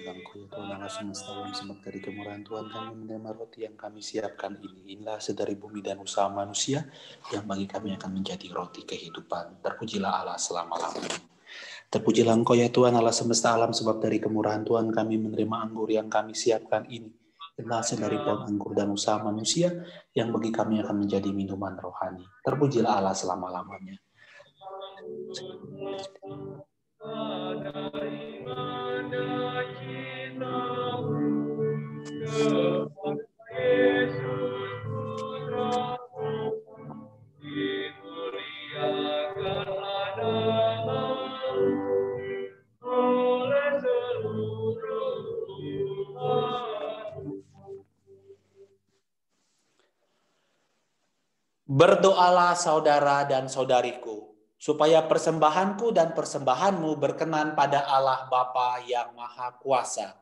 Dalamku ya Tuhan Allah semesta alam, sebab dari kemurahan Tuhan kami menerima roti yang kami siapkan ini. Inilah hasil dari bumi dan usaha manusia yang bagi kami akan menjadi roti kehidupan. Terpujilah Allah selama-lamanya. Terpujilah Engkau ya Tuhan Allah semesta alam, sebab dari kemurahan Tuhan kami menerima anggur yang kami siapkan ini. Inilah hasil dari pohon anggur dan usaha manusia yang bagi kami akan menjadi minuman rohani. Terpujilah Allah selama-lamanya. Berdoalah saudara dan saudariku, supaya persembahanku dan persembahanmu berkenan pada Allah Bapa yang Maha Kuasa.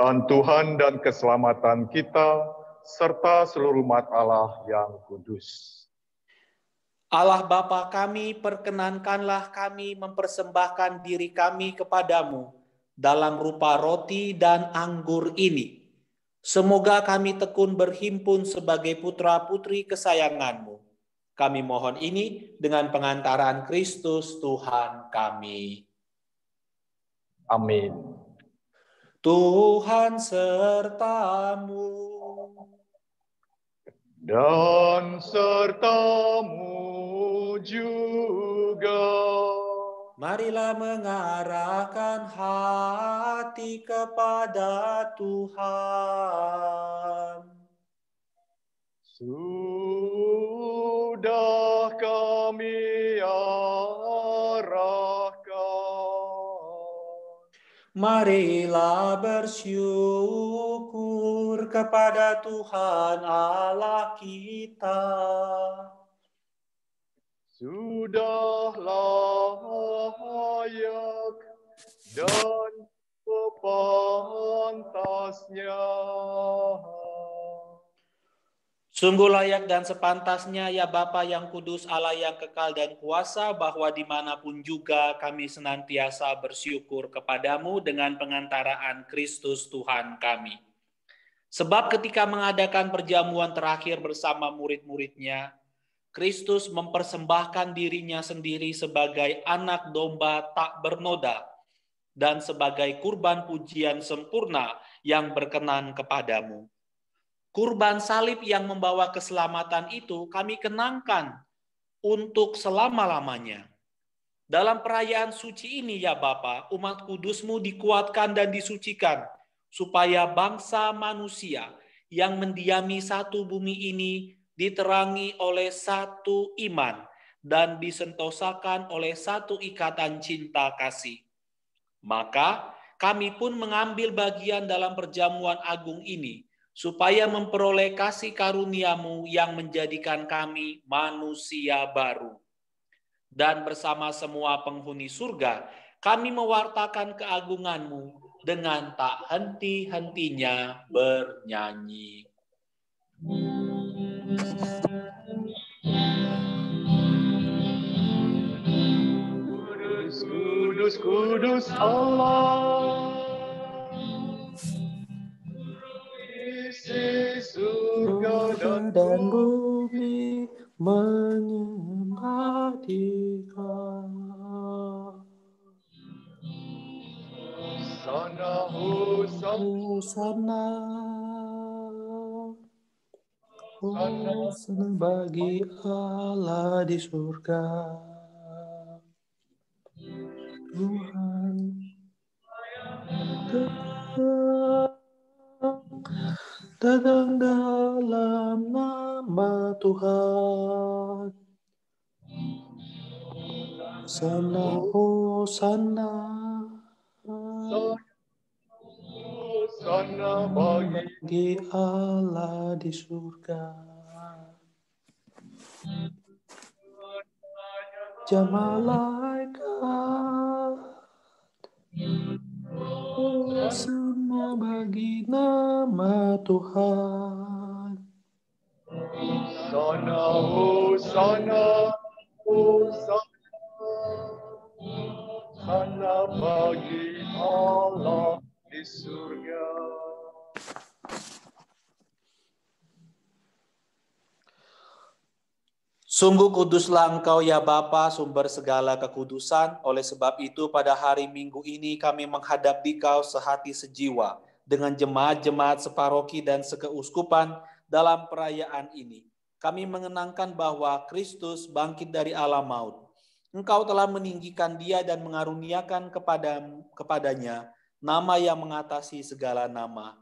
Dan Tuhan dan keselamatan kita, serta seluruh umat Allah yang kudus. Allah Bapa kami, perkenankanlah kami mempersembahkan diri kami kepadamu dalam rupa roti dan anggur ini. Semoga kami tekun berhimpun sebagai putra-putri kesayangan-Mu. Kami mohon ini dengan pengantaran Kristus Tuhan kami. Amin. Tuhan sertamu. Dan sertamu juga. Marilah mengarahkan hati kepada Tuhan. Sudah kami arahkan. Marilah bersyukur kepada Tuhan Allah kita. Sudah layak dan sepantasnya. Sungguh layak dan sepantasnya ya Bapa yang kudus, Allah yang kekal dan kuasa, bahwa dimanapun juga kami senantiasa bersyukur kepadamu dengan pengantaraan Kristus Tuhan kami. Sebab ketika mengadakan perjamuan terakhir bersama murid-muridnya, Kristus mempersembahkan dirinya sendiri sebagai anak domba tak bernoda dan sebagai kurban pujian sempurna yang berkenan kepadamu. Kurban salib yang membawa keselamatan itu kami kenangkan untuk selama-lamanya. Dalam perayaan suci ini ya Bapa, umat kudus-Mu dikuatkan dan disucikan, supaya bangsa manusia yang mendiami satu bumi ini diterangi oleh satu iman dan disentosakan oleh satu ikatan cinta kasih. Maka kami pun mengambil bagian dalam perjamuan agung ini, supaya memperoleh kasih karunia-Mu yang menjadikan kami manusia baru. Dan bersama semua penghuni surga, kami mewartakan keagungan-Mu dengan tak henti-hentinya bernyanyi. Kudus, kudus, kudus Allah, isi surga dan bumi menyembah Dia. sana Hosana. Hosana bagi Allah di surga. Tuhan datang dalam nama Tuhan. Hosana, Hosana. Hosana bagi Allah di surga. Malaikat, Hosana bagi nama Tuhan. Hosana, Hosana, Hosana. Hosana bagi Allah di surga. Sungguh kuduslah Engkau ya Bapa, sumber segala kekudusan. Oleh sebab itu pada hari Minggu ini kami menghadap Dikau sehati sejiwa dengan jemaat-jemaat separoki dan sekeuskupan dalam perayaan ini. Kami mengenangkan bahwa Kristus bangkit dari alam maut. Engkau telah meninggikan Dia dan mengaruniakan kepadanya nama yang mengatasi segala nama.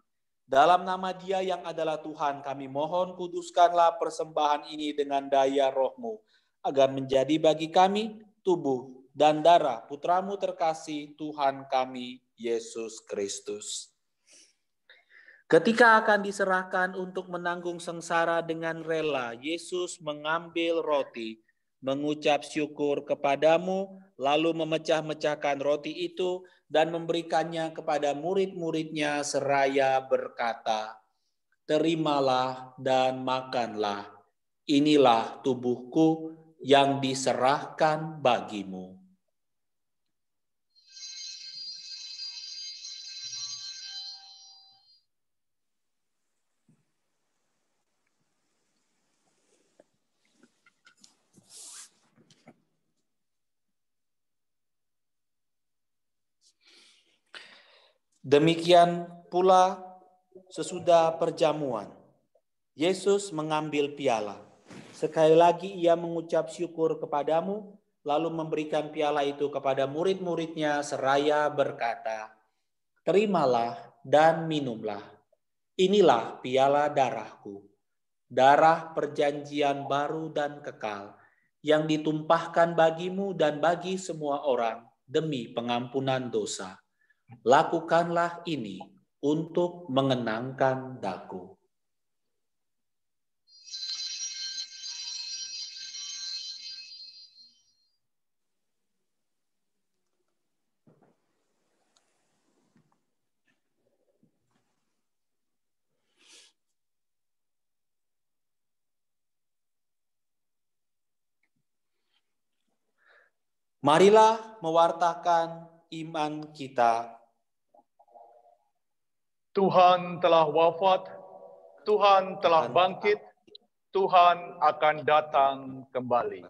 Dalam nama Dia yang adalah Tuhan, kami mohon kuduskanlah persembahan ini dengan daya Roh-Mu, agar menjadi bagi kami tubuh dan darah Putra-Mu terkasih, Tuhan kami, Yesus Kristus. Ketika akan diserahkan untuk menanggung sengsara dengan rela, Yesus mengambil roti, mengucap syukur kepadamu, lalu memecah-mecahkan roti itu dan memberikannya kepada murid-muridnya seraya berkata, "Terimalah dan makanlah, inilah tubuhku yang diserahkan bagimu." Demikian pula sesudah perjamuan, Yesus mengambil piala. Sekali lagi ia mengucap syukur kepadamu, lalu memberikan piala itu kepada murid-muridnya seraya berkata, "Terimalah dan minumlah. Inilah piala darahku, darah perjanjian baru dan kekal, yang ditumpahkan bagimu dan bagi semua orang demi pengampunan dosa. Lakukanlah ini untuk mengenangkan daku." Marilah mewartakan iman kita. Tuhan telah wafat, Tuhan telah bangkit, Tuhan akan datang kembali.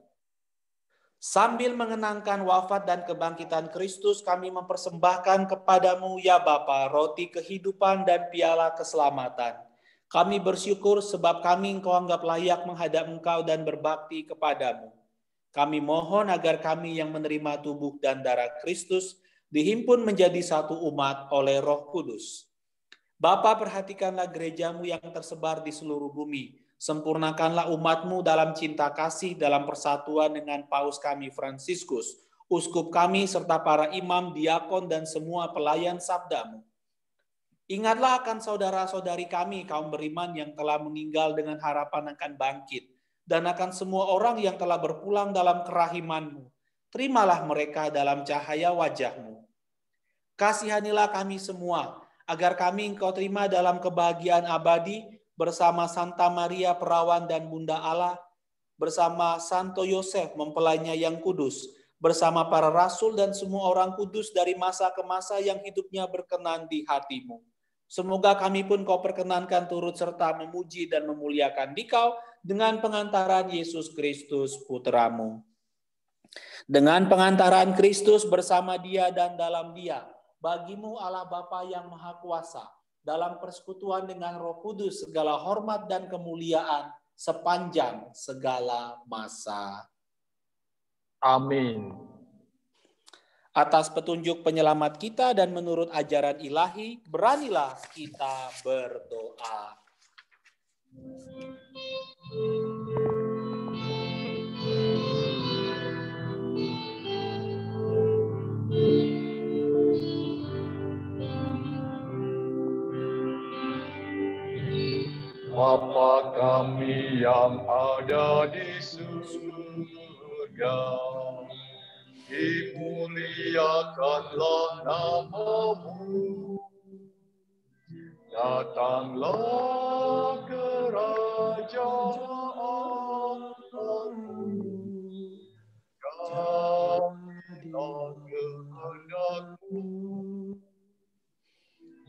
Sambil mengenangkan wafat dan kebangkitan Kristus, kami mempersembahkan kepadamu ya Bapa roti kehidupan dan piala keselamatan. Kami bersyukur sebab kami Engkau anggap layak menghadap Engkau dan berbakti kepadamu. Kami mohon agar kami yang menerima tubuh dan darah Kristus dihimpun menjadi satu umat oleh Roh Kudus. Bapa, perhatikanlah gerejamu yang tersebar di seluruh bumi. Sempurnakanlah umatmu dalam cinta kasih dalam persatuan dengan Paus kami Fransiskus, uskup kami serta para imam, diakon dan semua pelayan sabdamu. Ingatlah akan saudara-saudari kami kaum beriman yang telah meninggal dengan harapan akan bangkit, dan akan semua orang yang telah berpulang dalam kerahimanmu. Terimalah mereka dalam cahaya wajahmu. Kasihanilah kami semua, agar kami Engkau terima dalam kebahagiaan abadi bersama Santa Maria Perawan dan Bunda Allah, bersama Santo Yosef mempelainya yang kudus, bersama para rasul dan semua orang kudus dari masa ke masa yang hidupnya berkenan di hatimu. Semoga kami pun Kau perkenankan turut serta memuji dan memuliakan Dikau dengan pengantaran Yesus Kristus Putramu. Dengan pengantaran Kristus bersama Dia dan dalam Dia, bagimu Allah Bapa yang Maha Kuasa, dalam persekutuan dengan Roh Kudus, segala hormat dan kemuliaan sepanjang segala masa. Amin. Atas petunjuk penyelamat kita dan menurut ajaran ilahi, beranilah kita berdoa. Bapa kami yang ada di surga, dimuliakanlah nama-Mu. Datanglah kerajaan-Mu. Jadilah kehendak-Mu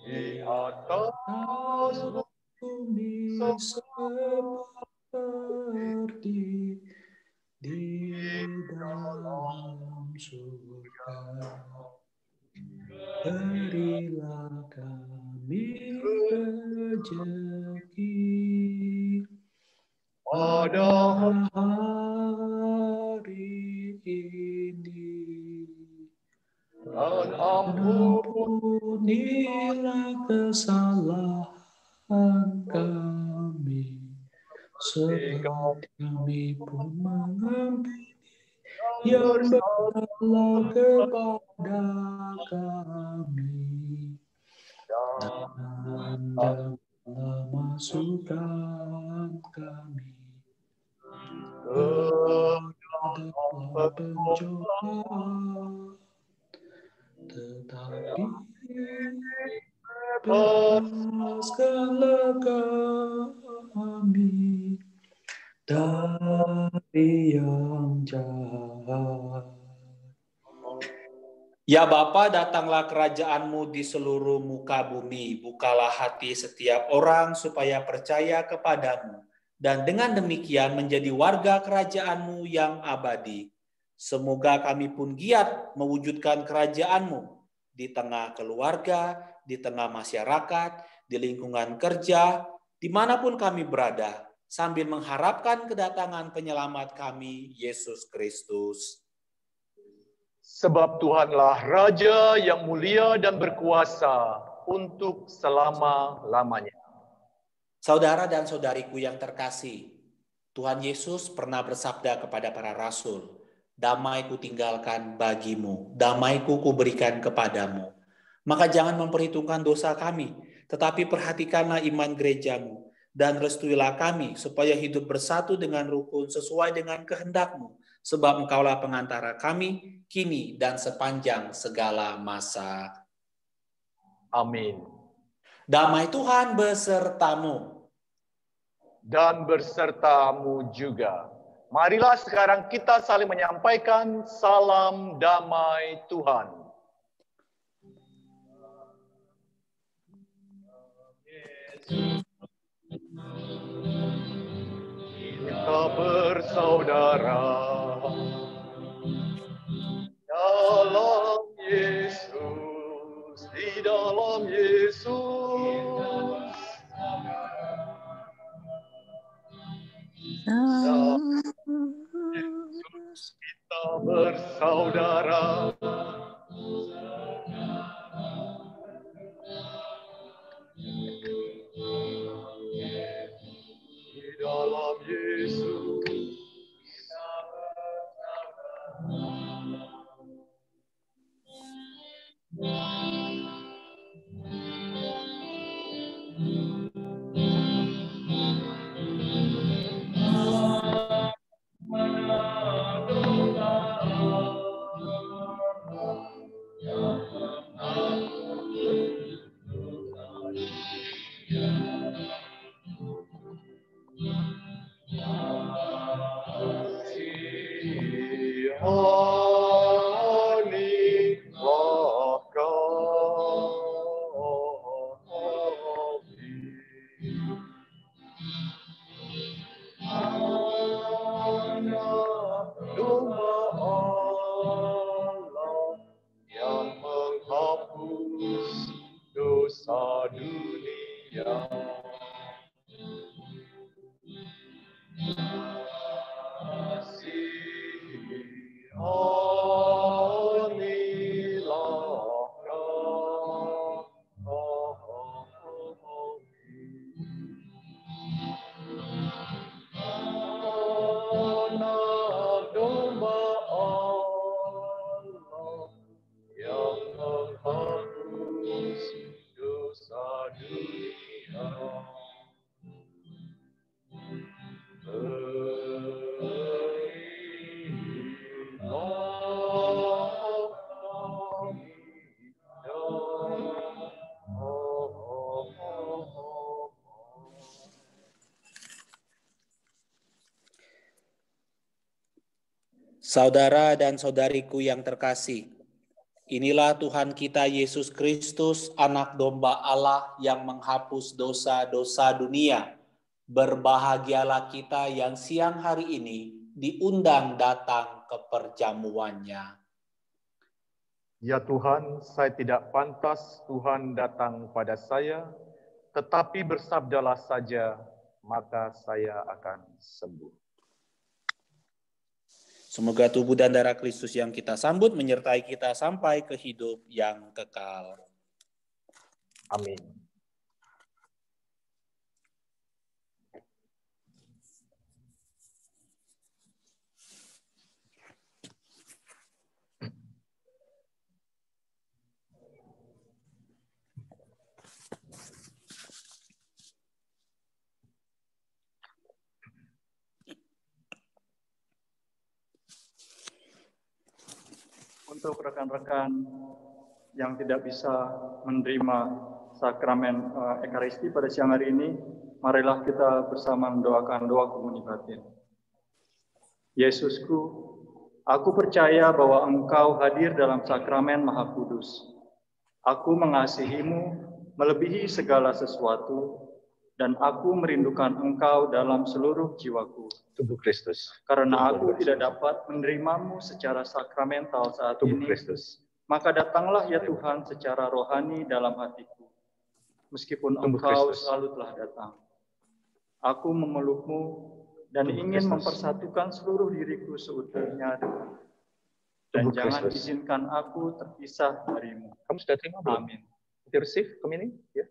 di atas bumi seperti di dalam surga. Berilah kami rezeki pada hari ini, dan ampunilah kesalahan kami, seperti kami pun mengampuni yang bersalah kepada kami. Dan janganlah masukkan kami ke dalam pencobaan, tetapi bebaskanlah kami dari yang jahat. Ya Bapa, datanglah kerajaan-Mu di seluruh muka bumi. Bukalah hati setiap orang supaya percaya kepadamu. Dan dengan demikian menjadi warga kerajaan-Mu yang abadi. Semoga kami pun giat mewujudkan kerajaan-Mu di tengah keluarga, di tengah masyarakat, di lingkungan kerja, dimanapun kami berada, sambil mengharapkan kedatangan penyelamat kami, Yesus Kristus. Sebab Tuhanlah Raja yang mulia dan berkuasa untuk selama-lamanya. Saudara dan saudariku yang terkasih, Tuhan Yesus pernah bersabda kepada para rasul, "Damai kutinggalkan bagimu, damai kuberikan kepadamu." Maka jangan memperhitungkan dosa kami, tetapi perhatikanlah iman gerejamu, dan restuilah kami supaya hidup bersatu dengan rukun sesuai dengan kehendak-Mu, sebab Engkaulah pengantara kami, kini dan sepanjang segala masa. Amin. Damai Tuhan besertamu. Dan bersertamu juga. Marilah sekarang kita saling menyampaikan salam damai Tuhan. Kita bersaudara dalam Yesus, di dalam Yesus. Dalam Yesus kita bersaudara. Di dalam Yesus kita bersaudara. Saudara dan saudariku yang terkasih, inilah Tuhan kita Yesus Kristus, Anak Domba Allah yang menghapus dosa-dosa dunia. Berbahagialah kita yang siang hari ini diundang datang ke perjamuannya. Ya Tuhan, saya tidak pantas Tuhan datang pada saya, tetapi bersabdalah saja, maka saya akan sembuh. Semoga tubuh dan darah Kristus yang kita sambut menyertai kita sampai ke hidup yang kekal. Amin. Untuk rekan-rekan yang tidak bisa menerima sakramen Ekaristi pada siang hari ini, marilah kita bersama mendoakan doa komuni batin. Yesusku, aku percaya bahwa Engkau hadir dalam sakramen Maha Kudus. Aku mengasihimu melebihi segala sesuatu, dan aku merindukan Engkau dalam seluruh jiwaku. Tubuh Kristus. Karena aku tidak dapat menerimamu secara sakramental saat Tubuh ini, Kristus. maka datanglah ya Tuhan secara rohani dalam hatiku. Meskipun Tubuh Engkau Kristus. selalu telah datang. Aku memelukmu dan Tubuh ingin Kristus. mempersatukan seluruh diriku seutuhnya. Dan Tubuh jangan Kristus. izinkan aku terpisah darimu. Kamu sudah terima belum? Amin. Did you receive communion? Ya.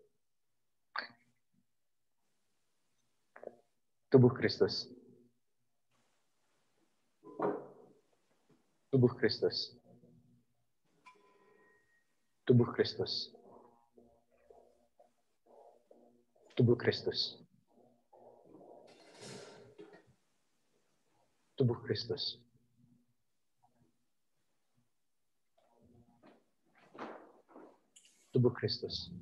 Tubuh Kristus. Tubuh Kristus. Tubuh Kristus. Tubuh Kristus. Tubuh Kristus. Tubuh Kristus.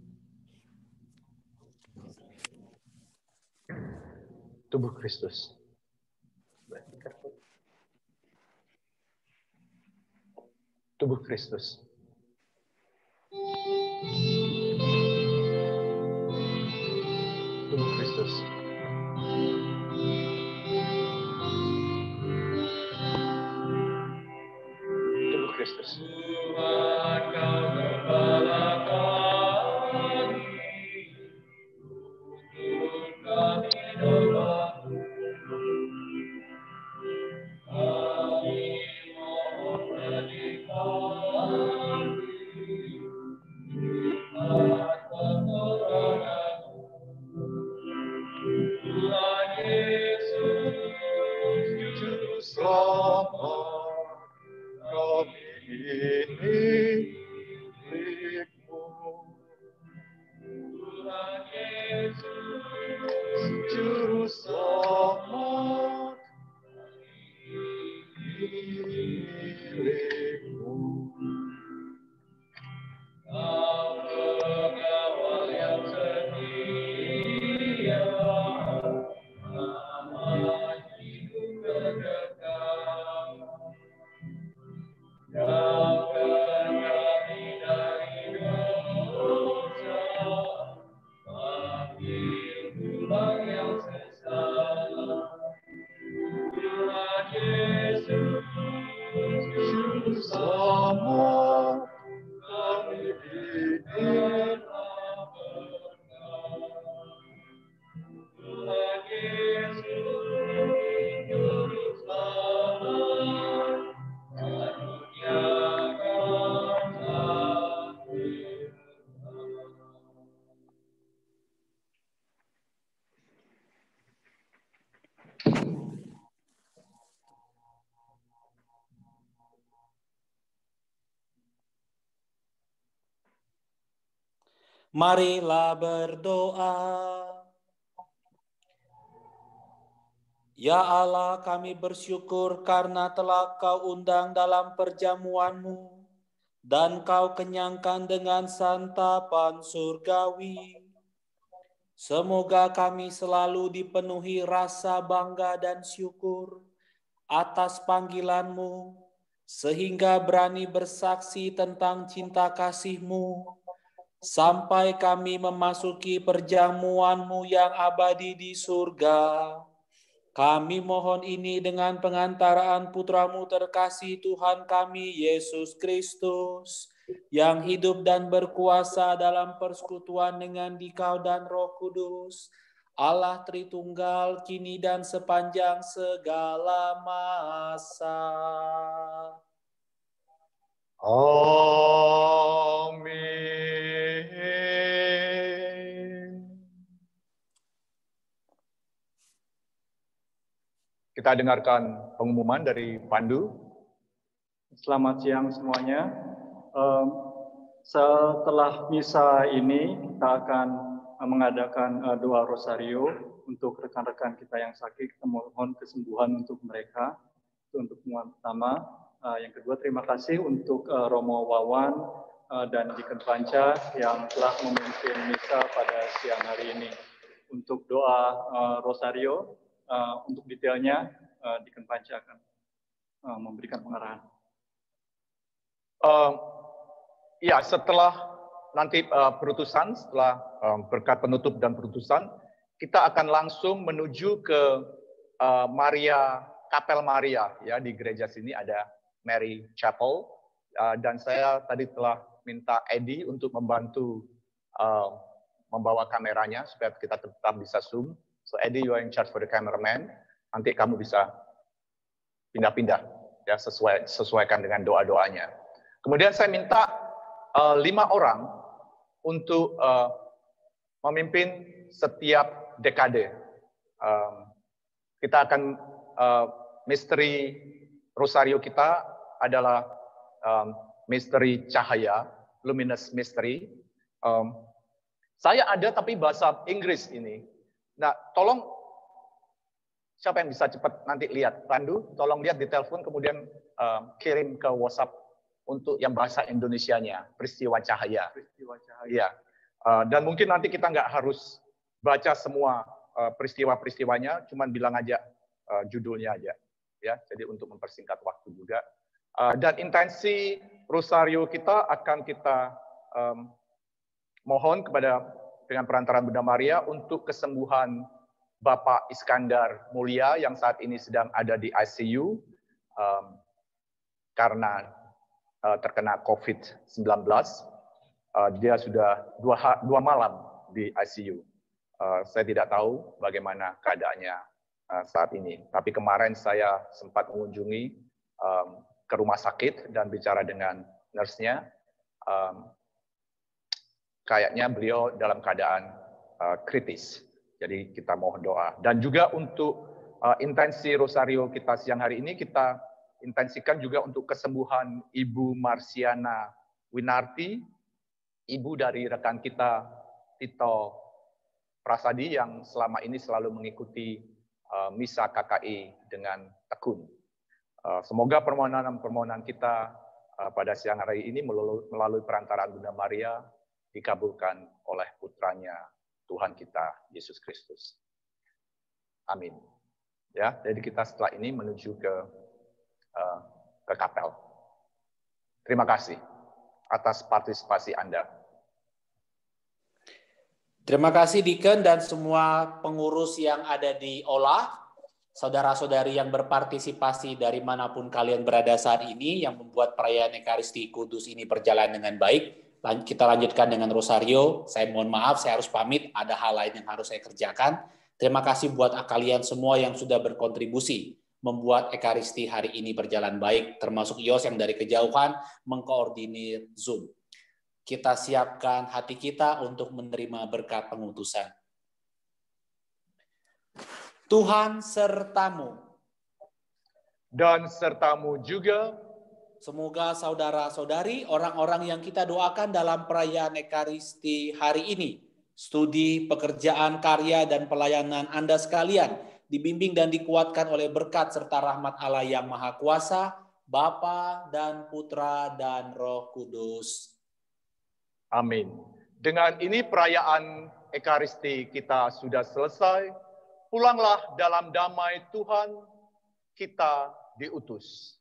Tubuh Kristus. Tubuh Kristus. Tubuh Kristus. Tubuh Kristus. Marilah berdoa. Ya Allah, kami bersyukur karena telah Kau undang dalam perjamuan-Mu dan Kau kenyangkan dengan santapan surgawi. Semoga kami selalu dipenuhi rasa bangga dan syukur atas panggilan-Mu, sehingga berani bersaksi tentang cinta kasih-Mu, sampai kami memasuki perjamuan-Mu yang abadi di surga. Kami mohon ini dengan pengantaraan Putra-Mu terkasih Tuhan kami, Yesus Kristus, yang hidup dan berkuasa dalam persekutuan dengan Dikau dan Roh Kudus, Allah Tritunggal, kini dan sepanjang segala masa. Amin. Kita dengarkan pengumuman dari Pandu. Selamat siang semuanya. Setelah misa ini, kita akan mengadakan doa rosario untuk rekan-rekan kita yang sakit. Kita mohon kesembuhan untuk mereka. Itu untuk yang pertama. Yang kedua, terima kasih untuk Romo Wawan dan Deacon Panca yang telah memimpin misa pada siang hari ini. Untuk doa rosario, untuk detailnya, Deacon Panca akan memberikan pengarahan. Ya, setelah nanti perutusan, setelah berkat penutup dan perutusan, kita akan langsung menuju ke Kapel Maria. Ya, di gereja sini ada Mary Chapel, dan saya tadi telah minta Eddie untuk membantu membawa kameranya supaya kita tetap bisa zoom. So Eddie, you are in charge for the cameraman. Nanti kamu bisa pindah-pindah, ya, sesuaikan dengan doa-doanya. Kemudian saya minta 5 orang untuk memimpin setiap dekade. Kita akan misteri rosario kita adalah misteri cahaya, luminous mystery. Saya ada tapi bahasa Inggris ini. Nah, tolong siapa yang bisa cepat nanti lihat? Pandu, tolong lihat di telepon, kemudian kirim ke WhatsApp untuk yang bahasa Indonesianya, peristiwa cahaya. Peristiwa cahaya. Ya. Dan mungkin nanti kita nggak harus baca semua peristiwa-peristiwanya, cuman bilang aja judulnya aja. Ya, jadi untuk mempersingkat waktu juga. Dan intensi rosario kita akan kita mohon kepada dengan perantaraan Bunda Maria untuk kesembuhan Bapak Iskandar Mulia yang saat ini sedang ada di ICU karena terkena COVID-19. Dia sudah 2 malam di ICU. Saya tidak tahu bagaimana keadaannya saat ini. Tapi kemarin saya sempat mengunjungi ke rumah sakit dan bicara dengan nurse-nya. Kayaknya beliau dalam keadaan kritis. Jadi kita mohon doa. Dan juga untuk intensi rosario kita siang hari ini, kita intensikan juga untuk kesembuhan Ibu Marsiana Winarti, ibu dari rekan kita Tito Prasadi yang selama ini selalu mengikuti misa KKI dengan tekun. Semoga permohonan kita pada siang hari ini melalui perantaraan Bunda Maria dikabulkan oleh putranya Tuhan kita Yesus Kristus. Amin. Ya, jadi kita setelah ini menuju ke kapel. Terima kasih atas partisipasi Anda. Terima kasih Deacon dan semua pengurus yang ada di OLA, saudara-saudari yang berpartisipasi dari manapun kalian berada saat ini yang membuat perayaan Ekaristi Kudus ini berjalan dengan baik. Kita lanjutkan dengan rosario. Saya mohon maaf, saya harus pamit, ada hal lain yang harus saya kerjakan. Terima kasih buat kalian semua yang sudah berkontribusi membuat Ekaristi hari ini berjalan baik, termasuk Yos yang dari kejauhan mengkoordinir Zoom. Kita siapkan hati kita untuk menerima berkat pengutusan. Tuhan sertamu. Dan sertamu juga. Semoga saudara-saudari, orang-orang yang kita doakan dalam perayaan Ekaristi hari ini, studi, pekerjaan, karya, dan pelayanan Anda sekalian, dibimbing dan dikuatkan oleh berkat serta rahmat Allah yang Maha Kuasa, Bapa dan Putra dan Roh Kudus. Amin. Dengan ini perayaan Ekaristi kita sudah selesai. Pulanglah dalam damai Tuhan. kita diutus.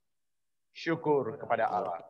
Syukur kepada Allah.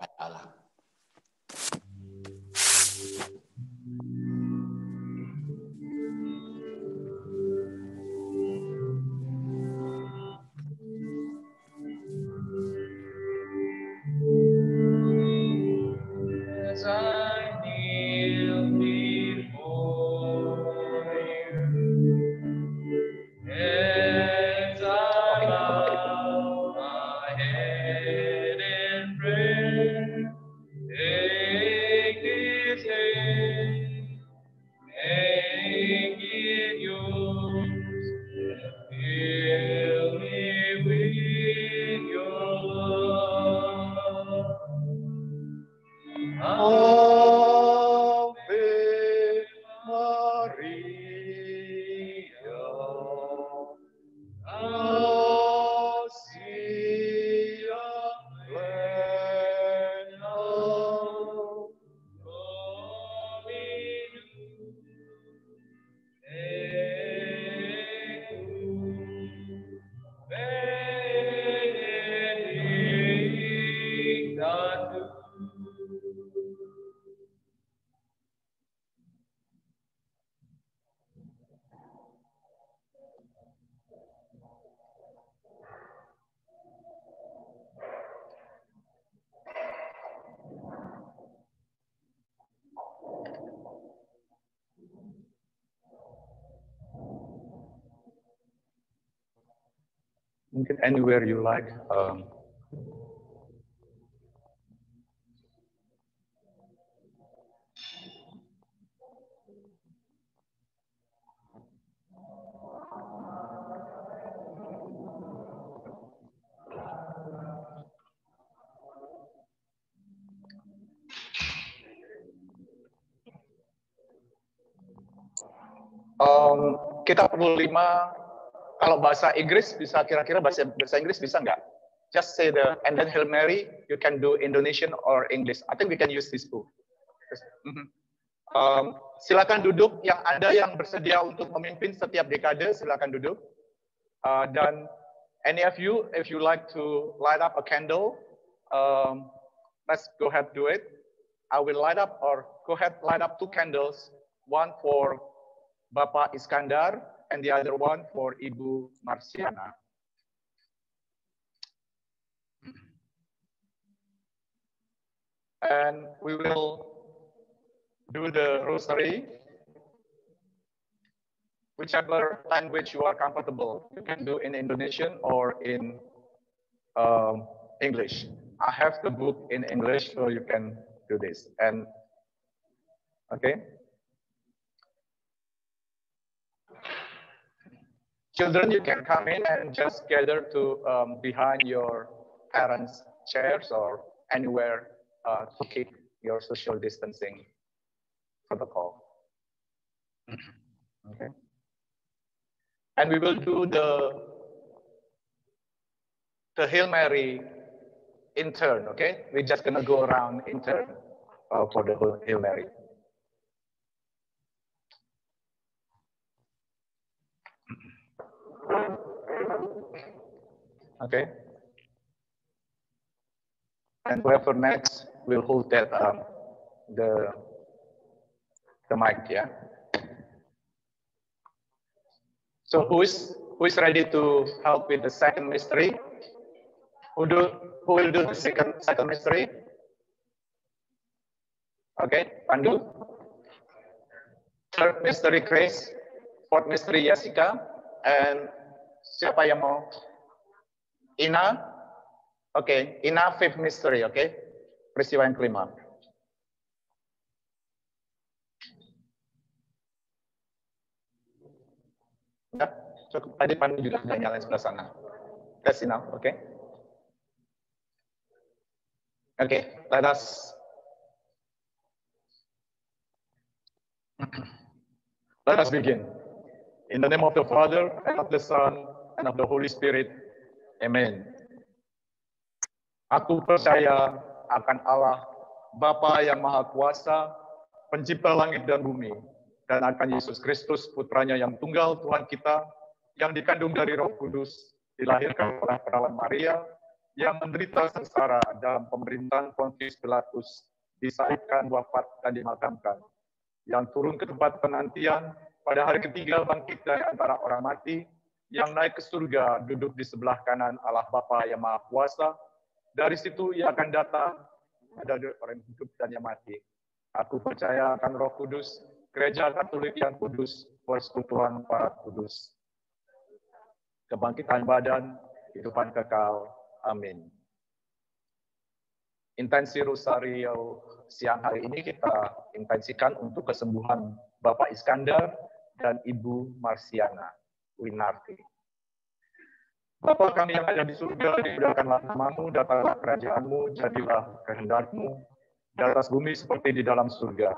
Mungkin anywhere you like. Kita perlu 5. Kalau bahasa Inggris bisa kira-kira bahasa Inggris bisa nggak? Just say and then Hail Mary. You can do Indonesian or English. I think we can use this book. Silakan duduk. Yang ada yang bersedia untuk memimpin setiap dekade, silakan duduk. Dan any of you, if you like to light up a candle, let's go ahead do it. I will light up, or go ahead light up 2 candles. One for Bapak Iskandar, and the other one for Ibu Marsiana. And we will do the rosary, whichever language you are comfortable. You can do in Indonesian or in English. I have the book in English, so you can do this. And okay. Children, you can come in and just gather to behind your parents' chairs or anywhere to keep your social distancing protocol. Okay. And we will do the Hail Mary in turn, okay? We're just gonna go around in turn for the Hail Mary. Okay. And whoever next will hold that the mic, yeah. So who is ready to help with the second mystery? Who will do the second mystery? Okay, Pandu. Third mystery, Grace. Fourth mystery, Jessica. And siapa yang mau? Ina? Oke, Ina fifth mystery, oke? Peristiwa yang kelima. Ya, cukup. Tadi Pandu juga sudah nyalain sebelah sana. That's enough, oke? Oke, let us begin. In the name of the Father, and of the Son, and of the Holy Spirit. Amen. Aku percaya akan Allah, Bapa yang Maha Kuasa, Pencipta langit dan bumi, dan akan Yesus Kristus, Putranya yang tunggal Tuhan kita, yang dikandung dari Roh Kudus, dilahirkan oleh perawan Maria, yang menderita sengsara dalam pemerintahan Pontius Pilatus, disalibkan, wafat, dan dimakamkan, yang turun ke tempat penantian, pada hari ketiga bangkit dari antara orang mati, yang naik ke surga, duduk di sebelah kanan Allah Bapa yang Maha Kuasa. Dari situ ia akan datang pada orang hidup dan yang mati. Aku percaya akan Roh Kudus, Gereja Katolik yang kudus, persekutuan para kudus, kebangkitan badan, kehidupan kekal. Amin. Intensi Rosario siang hari ini kita intensikan untuk kesembuhan Bapak Iskandar dan Ibu Marsiana Winarti. Bapa kami yang ada di surga, dimudahkanlah namamu, datanglah kerajaanmu, jadilah kehendakmu, di atas bumi seperti di dalam surga.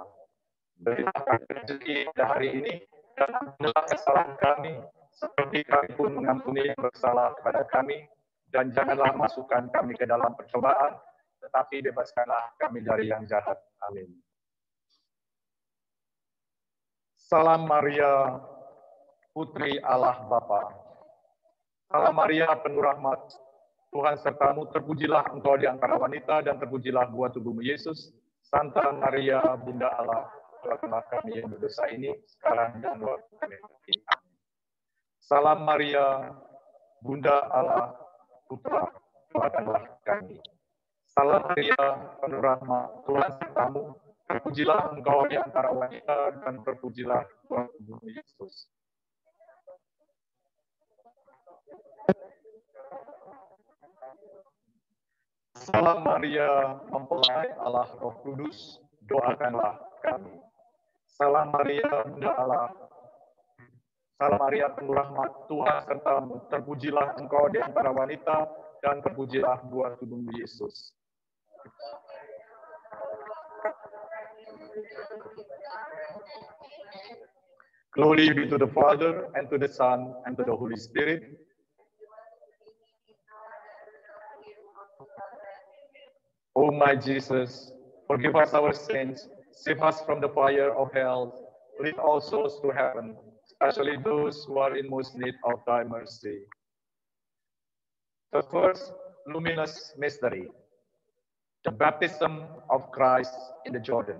Berilah kami rezeki pada hari ini, dan ampunilah kesalahan kami, seperti kami pun mengampuni yang bersalah kepada kami, dan janganlah masukkan kami ke dalam percobaan, tetapi bebaskanlah kami dari yang jahat. Amin. Salam Maria, Putri Allah Bapa. Salam Maria, penuh rahmat, Tuhan sertamu, terpujilah engkau di antara wanita, dan terpujilah buah tubuhmu Yesus. Santa Maria, Bunda Allah, doakanlah kami yang berdosa ini, sekarang dan waktu kami mati. Amin. Salam Maria, Bunda Allah, Putra, doakanlah kami. Salam Maria, penuh rahmat, Tuhan sertamu, terpujilah engkau di antara wanita, dan terpujilah buah tubuhmu Yesus. Salam Maria, mempelai Allah Roh Kudus, doakanlah kami. Salam Maria, Bunda Allah. Salam Maria, penuh rahmat, Tuhan sertamu, terpujilah engkau di antara wanita, dan terpujilah buah tubuhmu Yesus. Glory be to the Father, and to the Son, and to the Holy Spirit. O my Jesus, forgive us our sins, save us from the fire of hell, lead all souls to heaven, especially those who are in most need of thy mercy. The first luminous mystery, the baptism of Christ in the Jordan.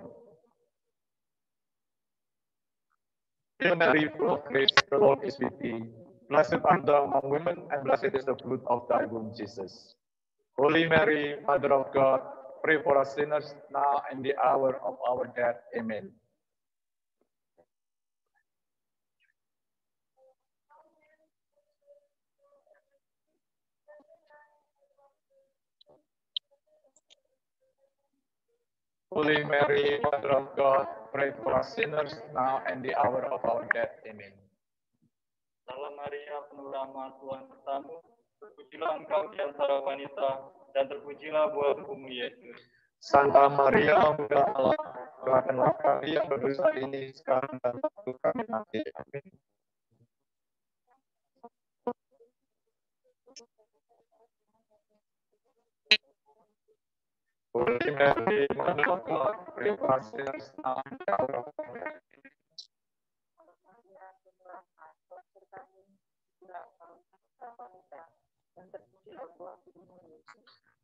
Hail Mary, full of grace, the Lord is with thee. Blessed art thou among women, and blessed is the fruit of thy womb, Jesus. Holy Mary, Mother of God, pray for us sinners now and the hour of our death. Amen. Holy Mary, Mother of God, pray for us sinners now and the hour of our death. Amen. Salam Maria, penuh rahmat, Tuhan sertamu, terpujilah engkau di antara wanita, dan terpujilah buah tubuhmu Yesus. Santa Maria, Bunda Allah, doakanlah kami yang berdosa ini sekarang dan waktu kami mati. Amin. Holy Mary, Mother of God, pray for us sinners now and the hour of our death.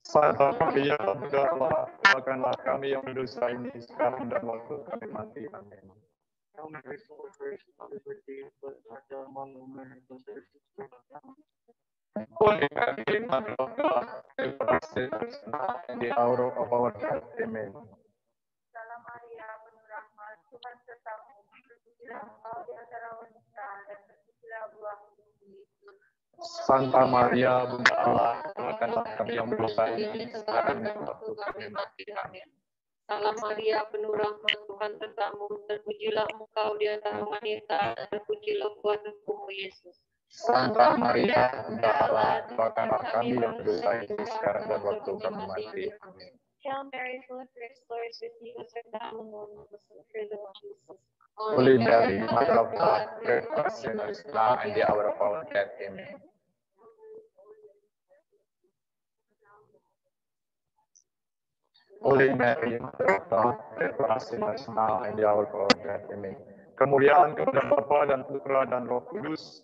Santa Maria, Bunda Allah, doakanlah kami yang berdosa ini sekarang dan waktu kami mati. Amin. Holy Mary, Mother of God, pray for us sinners now and the hour of our death. Amen. Salam Maria, penuh rahmat, Tuhan sertamu, terpujilah engkau di antara wanita, dan terpujilah buah tubuhmu Yesus. Santa Maria, Bunda Allah, doakanlah kami yang berdosa ini sekarang dan waktu kami mati. Amin. Salam Maria, penuh rahmat, Tuhan sertamu, terpujilah engkau di antara wanita, dan terpujilah buah tubuhmu Yesus. Santa Maria, Bunda Allah, doakanlah kami yang berdosa ini sekarang dan waktu kami mati. Amin. Hail Mary, full of grace, the Lord is with thee. Blessed art thou among women, blessed is the fruit of thy womb, Jesus. Holy Mary, Mother of God, pray for us sinners now and the hour of our death. Amen. Holy Mary, Mother of God, pray for us sinners now and the hour of our death. Amen. Kemuliaan kepada Bapa dan Putra dan Roh Kudus.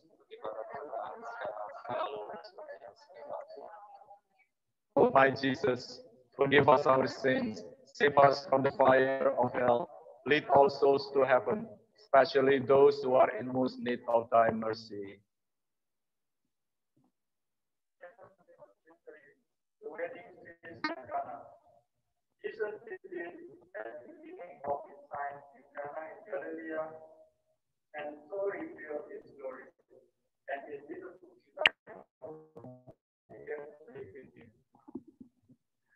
O my Jesus, forgive us our sins, save us from the fire of hell, lead all souls to heaven, especially those who are in most need of thy mercy. Jesus did this at the beginning of his time in Cana in Galilee, and so revealed his glory. And his disciples began to speak with him.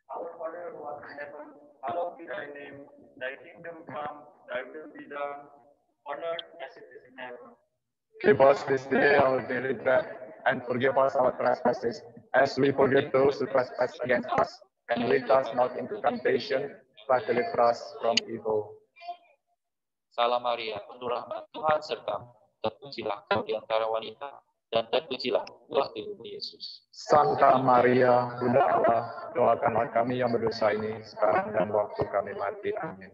Our Father who art in heaven, hallowed be thy name. Thy kingdom come, thy will be done, on earth as it is in heaven. Give us this day our daily bread, and forgive us our trespasses, as we forgive those who trespass against us. And lead us not into temptation, but deliver us from evil. Salam Maria, penuh rahmat, Tuhan sertamu. Terpujilah kau di antara wanita, dan terpujilah buah tubuhmu Yesus. Santa Maria, Bunda Allah, doakanlah kami yang berdosa ini, sekarang dan waktu kami mati. Amin.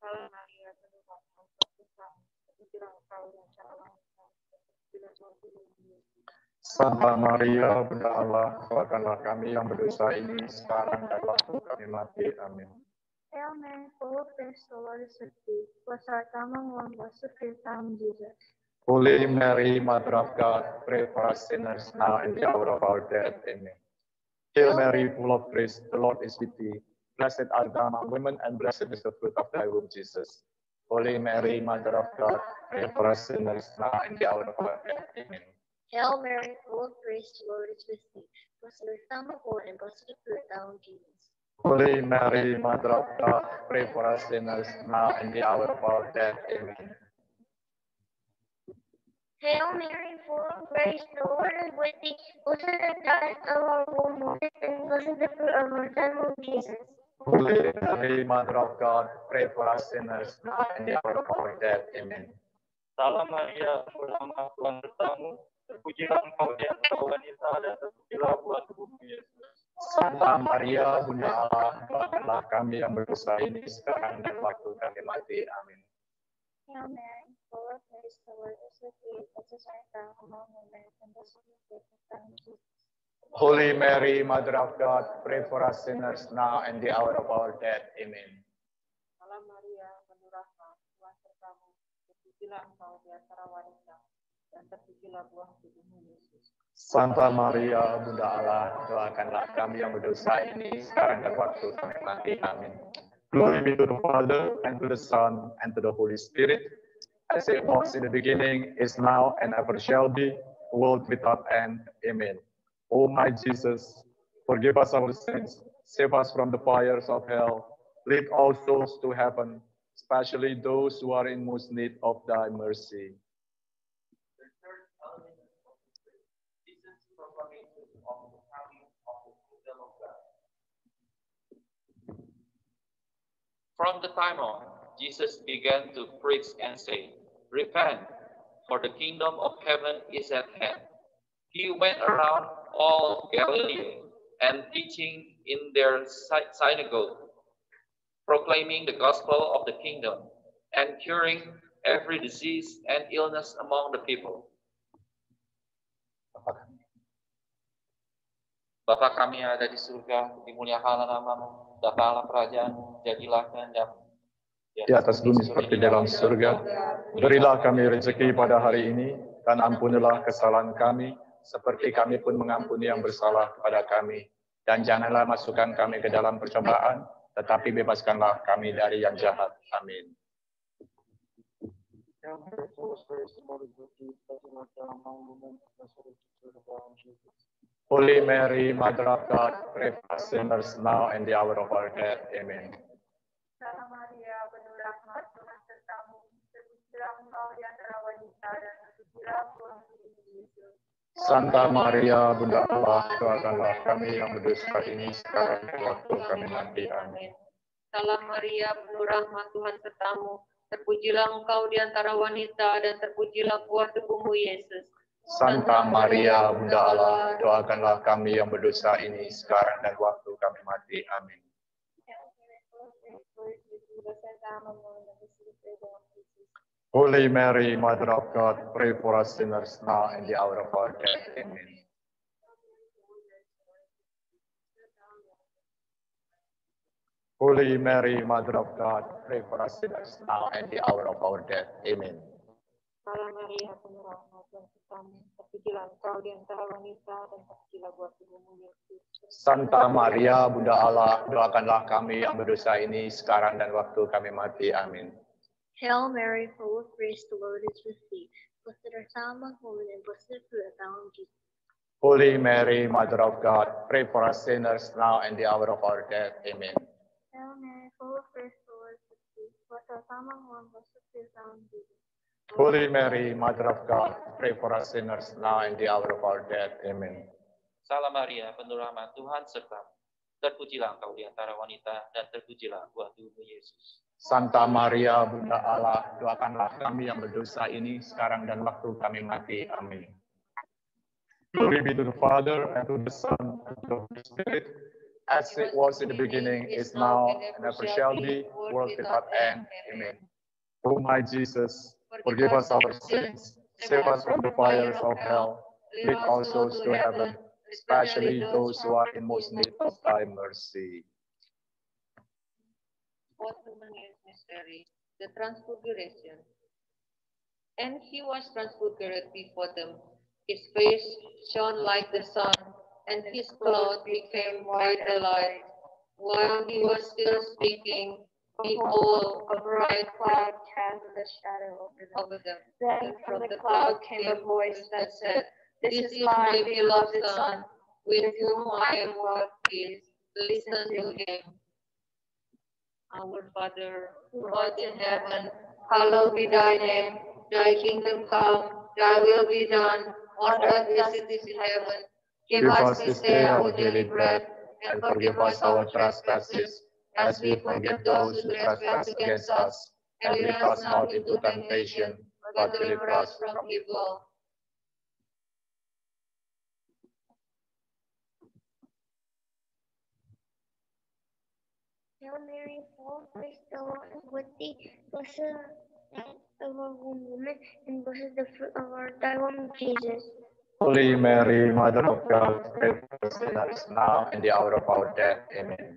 Salam Maria, penuh rahmat, Tuhan, terpujilah engkau di antara wanita, terpujilah buah tubuhmu Yesus. Santa Maria, Bunda Allah, doakanlah kami yang berdosa ini, sekarang dan waktu kami mati. Amin. Hail Mary, full of grace, the Lord is with thee. Blessed art thou among women, blessed is the fruit of thy womb, Jesus. Holy Mary, Mother of God, pray for us sinners now and the hour of our death. Amen. Hail Mary, full of grace, the Lord is with thee. Blessed art thou among women, and blessed is the fruit of thy womb, Jesus. Holy Mary, Mother of God, pray for us sinners now and the hour of our death. Amen. Hail Mary, full of grace, the Lord is with thee. Blessed art thou among women, and blessed is the fruit of thy womb, Jesus. Holy Mary, Mother of God, pray for us sinners now and the hour of our death. Amen. Hail Mary, full of grace, the Lord is with thee. Blessed art thou among women, and blessed is the fruit of thy womb, Jesus. Holy Mary, Mother of God, pray for us sinners now and the hour of our death. Amen. Salam Maria, penuh rahmat, Tuhan sertamu. Terpujilah engkau di antara wanita, dan terpujilah buah tubuhmu Yesus. Santa Maria, Bunda Allah, doakanlah kami yang berdosa ini, sekarang dan waktu kami mati. Amin. Hail Mary, full of grace, the Lord is with thee. Blessed art thou among women, and blessed is the fruit of thy womb, Jesus. Holy Mary, Mother of God, pray for us sinners now and the hour of our death. Amen. Salam Maria, penuh rahmat, Tuhan sertamu. Terpujilah engkau di antara wanita, dan terpujilah buah tubuhmu Yesus. Santa Maria, Bunda Allah, doakanlah kami yang berdosa ini, sekarang dan waktu kami mati. Amin. Glory be to the Father, and to the Son, and to the Holy Spirit, as it was in the beginning, is now, and ever shall be, world without end. Amen. O my Jesus, forgive us our sins, save us from the fires of hell, lead all souls to heaven, especially those who are in most need of thy mercy. From the time on, Jesus began to preach and say, "Repent, for the kingdom of heaven is at hand." He went around all Galilee and teaching in their synagogue, proclaiming the gospel of the kingdom and curing every disease and illness among the people. Bapa kami yang ada di surga, dimuliakanlah namamu, datanglah kerajaanmu, jadilah kehendakmu. Di atas bumi seperti dalam surga, berilah kami rezeki pada hari ini, dan ampunilah kesalahan kami, seperti kami pun mengampuni yang bersalah kepada kami. Dan janganlah masukkan kami ke dalam percobaan, tetapi bebaskanlah kami dari yang jahat. Amin. Holy Mary, Mother of God, pray for us sinners now and the hour of our death. Amen. Salam Maria, penuh rahmat, Tuhan sertamu. Terpujilah engkau di antara wanita, dan terpujilah buah tubuhmu Yesus. Santa Maria, Bunda Allah, doakanlah kami yang berdosa ini, sekarang dan waktu kami mati. Amin. Salam Maria, penuh rahmat, Tuhan sertamu. Terpujilah engkau di antara wanita, dan terpujilah buah tubuhmu Yesus. Santa Maria, Bunda Allah, doakanlah kami yang berdosa ini, sekarang dan waktu kami mati. Amin. Holy Mary, Mother of God, pray for us sinners now and the hour of our death. Amen. Holy Mary, Mother of God, pray for us sinners now and the hour of our death. Amen. Salam Maria, penuh rahmat, Tuhan sertamu. Terpujilah engkau di antara wanita dan terpujilah buah tubuhmu Yesus. Santa Maria, Bunda Allah, doakanlah kami yang berdosa ini sekarang dan waktu kami mati. Amin. Hail Mary, full of grace, the Lord is with thee. Blessed art thou among women, and blessed is the fruit of thy womb, Jesus. Holy Mary, Mother of God, pray for us sinners now and the hour of our death. Amen. Hail Mary, full of grace, the Lord is with thee. Blessed art thou among women, blessed is the fruit of thy womb, Jesus. Holy Mary, Mother of God, pray for us sinners now and the hour of our death. Amen. Salam Maria, penuh rahmat, Tuhan sertamu. Terpujilah engkau di antara wanita, dan terpujilah buah tubuhmu Yesus. Santa Maria, Bunda Allah, doakanlah kami yang berdosa ini sekarang dan waktu kami mati. Amin. Glory be to the Father, and to the Son, and to the Holy Spirit, as it was in the beginning, is now, and ever shall be, world without end. Amen. O my Jesus, forgive us our sins, save us from the fires of hell, lead all souls to heaven, especially those who are in most need of thy mercy. Fourth luminous mystery, the Transfiguration. And he was transfigured before them. His face shone like the sun, and his clothes became white as light. While he was still speaking, behold, a bright cloud cast a shadow over them. Then from the cloud came a voice that said, "This is my beloved Son, with whom I am well pleased. Listen to him." Our Father, who art in heaven, hallowed be thy name. Thy kingdom come, thy will be done, on earth as it is in heaven. Give us this day our daily bread, and forgive us our trespasses, as we forgive those who trespass against us. And lead us not into temptation, but deliver us from evil. Hail Mary, full of grace, the Lord is with thee. Blessed art thou among women, and blessed is the fruit of thy womb, Jesus. Holy Mary, Mother of God, pray for us sinners now and the hour of our death. Amen.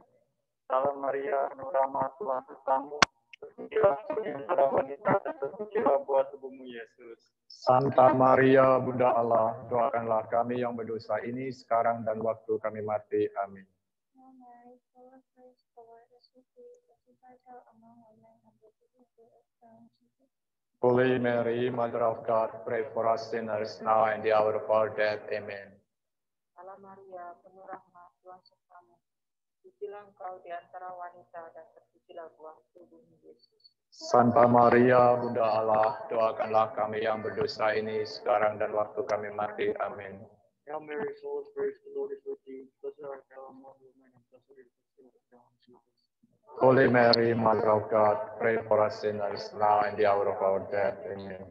Salam Maria, penuh rahmat, Tuhan sertamu. Terpujilah engkau di antara wanita, dan terpujilah buah tubuhmu Yesus. Santa Maria, Bunda Allah, doakanlah kami yang berdosa ini sekarang dan waktu kami mati. Amin. Hail Mary, full of grace, the Lord is with thee. Blessed art thou among women, and blessed is the fruit of thy womb, Jesus. Holy Mary, Mother of God, pray for us sinners now and the hour of our death. Amen. Salam Maria, penuh rahmat, Tuhan sertamu. Terpujilah engkau di antara wanita, dan terpujilah buah tubuhmu Yesus. Santa Maria, Bunda Allah, doakanlah kami yang berdosa ini sekarang dan waktu kami mati. Amin. Hail Mary, full of grace, the Lord is with thee. Blessed art thou among women, and blessed is the fruit of thy womb, Jesus. Holy Mary, Mother of God, pray for us sinners now and the hour of our death. Amen.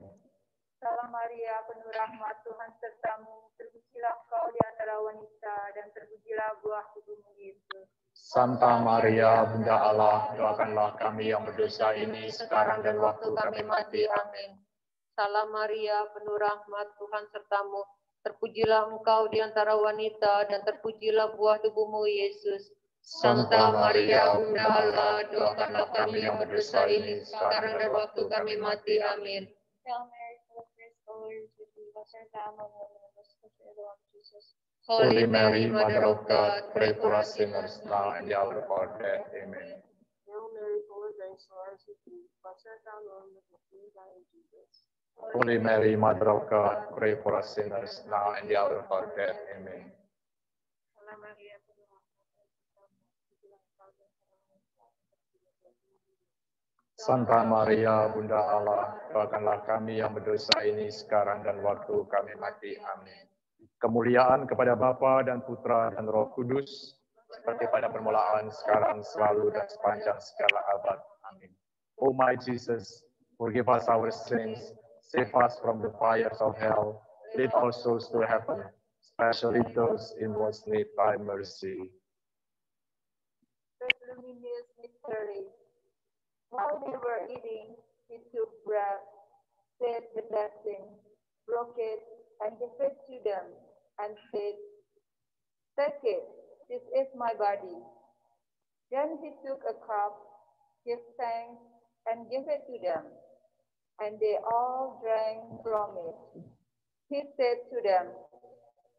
Salam Maria, penuh rahmat, Tuhan sertamu. Terpujilah engkau di antara wanita, dan terpujilah buah tubuhmu Yesus. Santa Maria, Bunda Allah, doakanlah kami yang berdosa ini sekarang dan waktu kami mati. Amin. Salam Maria, penuh rahmat, Tuhan sertamu. Terpujilah engkau di antara wanita, dan terpujilah buah tubuhmu Yesus. Santa Maria, Bunda Allah, doakanlah kami yang berdosa ini sekarang dan waktu kami mati. Amin. Hail Mary, full of grace, the Lord is with thee. Blessed art thou among women, and blessed is the fruit of thy womb, Jesus. Holy Mary, Mother of God, pray for us sinners now and the hour of our death. Amen. Hail Mary, full of grace, the Lord is with thee. Blessed art thou among women, and blessed is thy womb, Jesus. Holy Mary, Mother of God, pray for us sinners now and the hour of our death. Amen. Salam Maria, penuh rahmat, Tuhan sertamu. Terpujilah engkau di antara wanita, dan terpujilah buah tubuhmu Yesus. Santa Maria, Bunda Allah, doakanlah kami yang berdosa ini sekarang dan waktu kami mati. Amin. Kemuliaan kepada Bapa dan Putra dan Roh Kudus, seperti pada permulaan, sekarang, selalu, dan sepanjang segala abad. Amin. O my Jesus, forgive us our sins, save us from the fires of hell, lead all souls to heaven, especially those in most need thy mercy. Third luminous mystery. While they were eating, he took bread, said the blessing, broke it, and gave it to them, and said, "Take it, this is my body." Then he took a cup, gave thanks, and gave it to them, and they all drank from it. He said to them,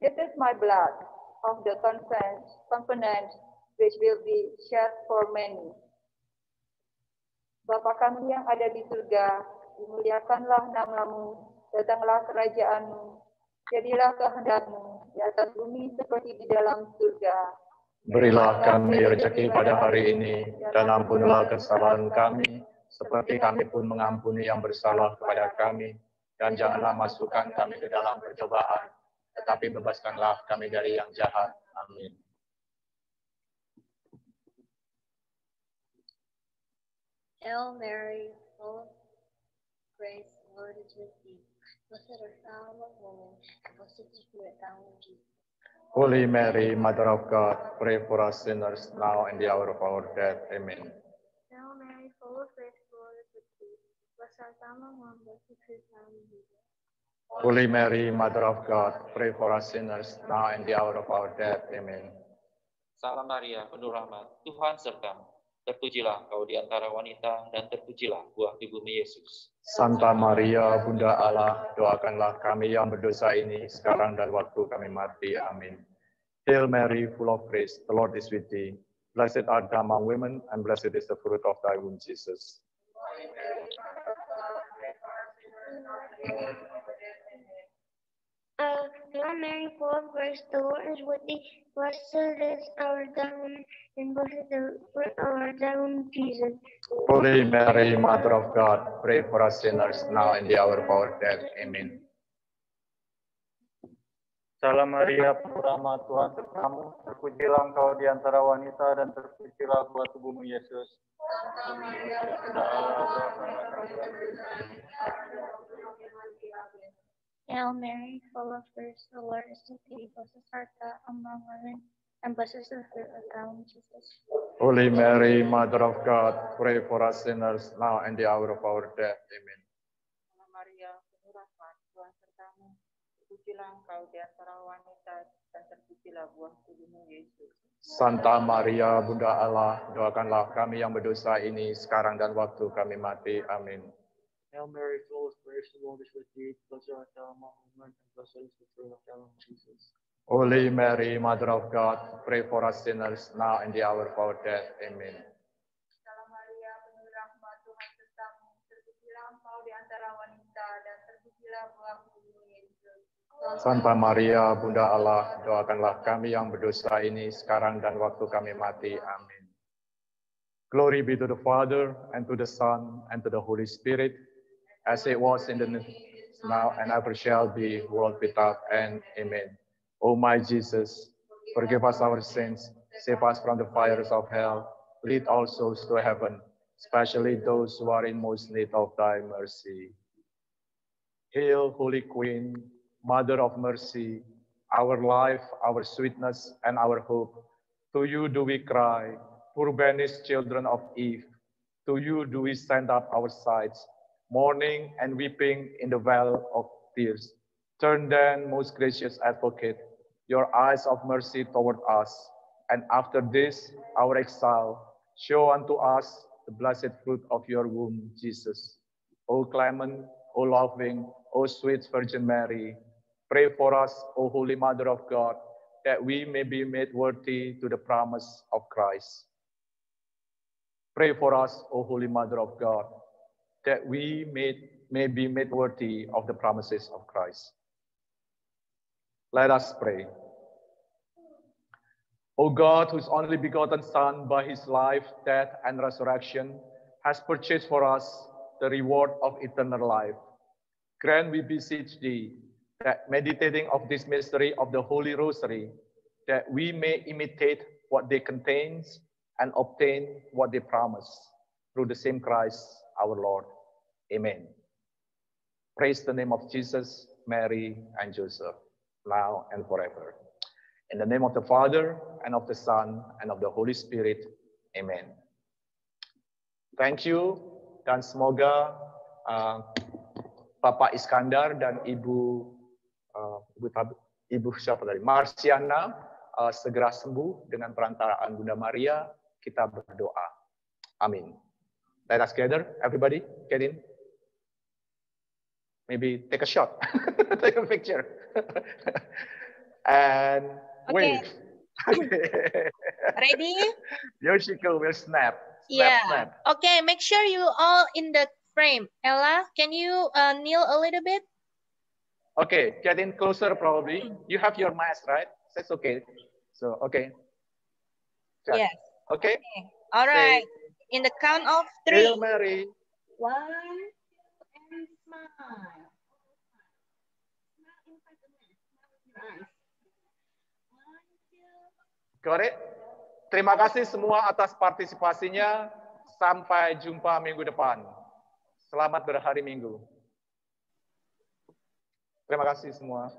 "This is my blood of the covenant, which will be shed for many." Bapa kami yang ada di surga, dimuliakanlah namamu, datanglah kerajaanmu, jadilah kehendakmu di atas bumi seperti di dalam surga. Berilah kami rezeki pada hari ini, dan ampunilah kesalahan kami, seperti kami pun mengampuni yang bersalah kepada kami. Dan janganlah masukkan kami ke dalam percobaan, tetapi bebaskanlah kami dari yang jahat. Amin. Hail Mary, full of grace, the Lord is with thee. Blessed art thou among women, and blessed is the fruit of thy womb, Jesus. Holy Mary, Mother of God, pray for us sinners, now and the hour of our death. Amen. Hail Mary, full of grace, the Lord is with thee. Blessed art thou among women, blessed is the fruit of thy womb, Jesus. Holy Mary, Mother of God, pray for us sinners, now and the hour of our death. Amen. Salam Maria, penuh rahmat, Tuhan sertamu. Terpujilah kau di antara wanita, dan terpujilah buah tubuhmu Yesus. Santa Maria, Bunda Allah, doakanlah kami yang berdosa ini, sekarang dan waktu kami mati. Amin. Hail Mary, full of grace, the Lord is with thee. Blessed art thou among women, and blessed is the fruit of thy womb, Jesus. Hail Mary, full of grace, the Lord is with thee. Blessed is our thy woman, and blessed is the fruit of thy womb, Jesus. Holy Mary, Mother of God, pray for us sinners, now and the hour of our death. Amen. Salam Maria, penuh rahmat, Tuhan sertamu. Terpujilah engkau di antara wanita, dan terpujilah buah tubuhmu Yesus. Hail Mary, full of grace, the Lord is with thee. Blessed art thou among women, and blessed is the fruit of thy womb, Jesus. Holy Mary, Mother of God, pray for us sinners, now and the hour of our death. Amen. Salam Maria, penuh rahmat, Tuhan sertamu. Terpujilah engkau di antara wanita, dan terpujilah buah tubuhmu Yesus. Santa Maria, Bunda Allah, doakanlah kami yang berdosa ini, sekarang dan waktu kami mati. Amin. Hail Mary, full of grace, the Lord is with thee. Blessed art thou among women, and blessed is the fruit of thy womb, Jesus. Holy Mary, Mother of God, pray for us sinners, now and the hour of our death. Amen. Salam Maria, penuh rahmat, Tuhan sertamu. Terpujilah engkau di antara wanita, dan terpujilah buah tubuhmu Yesus. Santa Maria, Bunda Allah, doakanlah kami yang berdosa ini, sekarang dan waktu kami mati. Amin. Glory be to the Father, and to the Son, and to the Holy Spirit, as it was in the now and ever shall be, world without end. Amen. O my Jesus, forgive us our sins, save us from the fires of hell, lead all souls to heaven, especially those who are in most need of thy mercy. Hail, Holy Queen, Mother of Mercy, our life, our sweetness, and our hope. To you do we cry, poor banished children of Eve. To you do we send up our sighs, mourning and weeping in the vale of tears. Turn then, most gracious advocate, your eyes of mercy toward us, and after this, our exile, show unto us the blessed fruit of your womb, Jesus. O clement, O loving, O sweet Virgin Mary, pray for us, O Holy Mother of God, that we may be made worthy to the promise of Christ. Pray for us, O Holy Mother of God, that we may be made worthy of the promises of Christ. Let us pray. O God, whose only begotten Son, by his life, death, and resurrection, has purchased for us the reward of eternal life, grant, we beseech thee, that meditating of this mystery of the Holy Rosary, that we may imitate what they contain and obtain what they promise, through the same Christ our Lord. Amen. Praise the name of Jesus, Mary, and Joseph, now and forever. In the name of the Father, and of the Son, and of the Holy Spirit. Amen. Thank you, dan semoga Bapak Iskandar dan Ibu siapa tadi? Marsiana segera sembuh dengan perantaraan Bunda Maria. kita berdoa. Amin. Let us gather, everybody, get in. Maybe take a shot, take a picture, and wave. Okay. Ready? Yoshiko will snap. Yeah. Snap. Okay, make sure you all in the frame. Ella, can you kneel a little bit? Okay, get in closer probably. You have your mask, right? That's okay. So, okay. Check. Yes. Okay. All right. In the count of 3. Hail Mary. 1, and smile. Got it? Terima kasih semua atas partisipasinya. Sampai jumpa minggu depan. Selamat berhari Minggu. Terima kasih semua.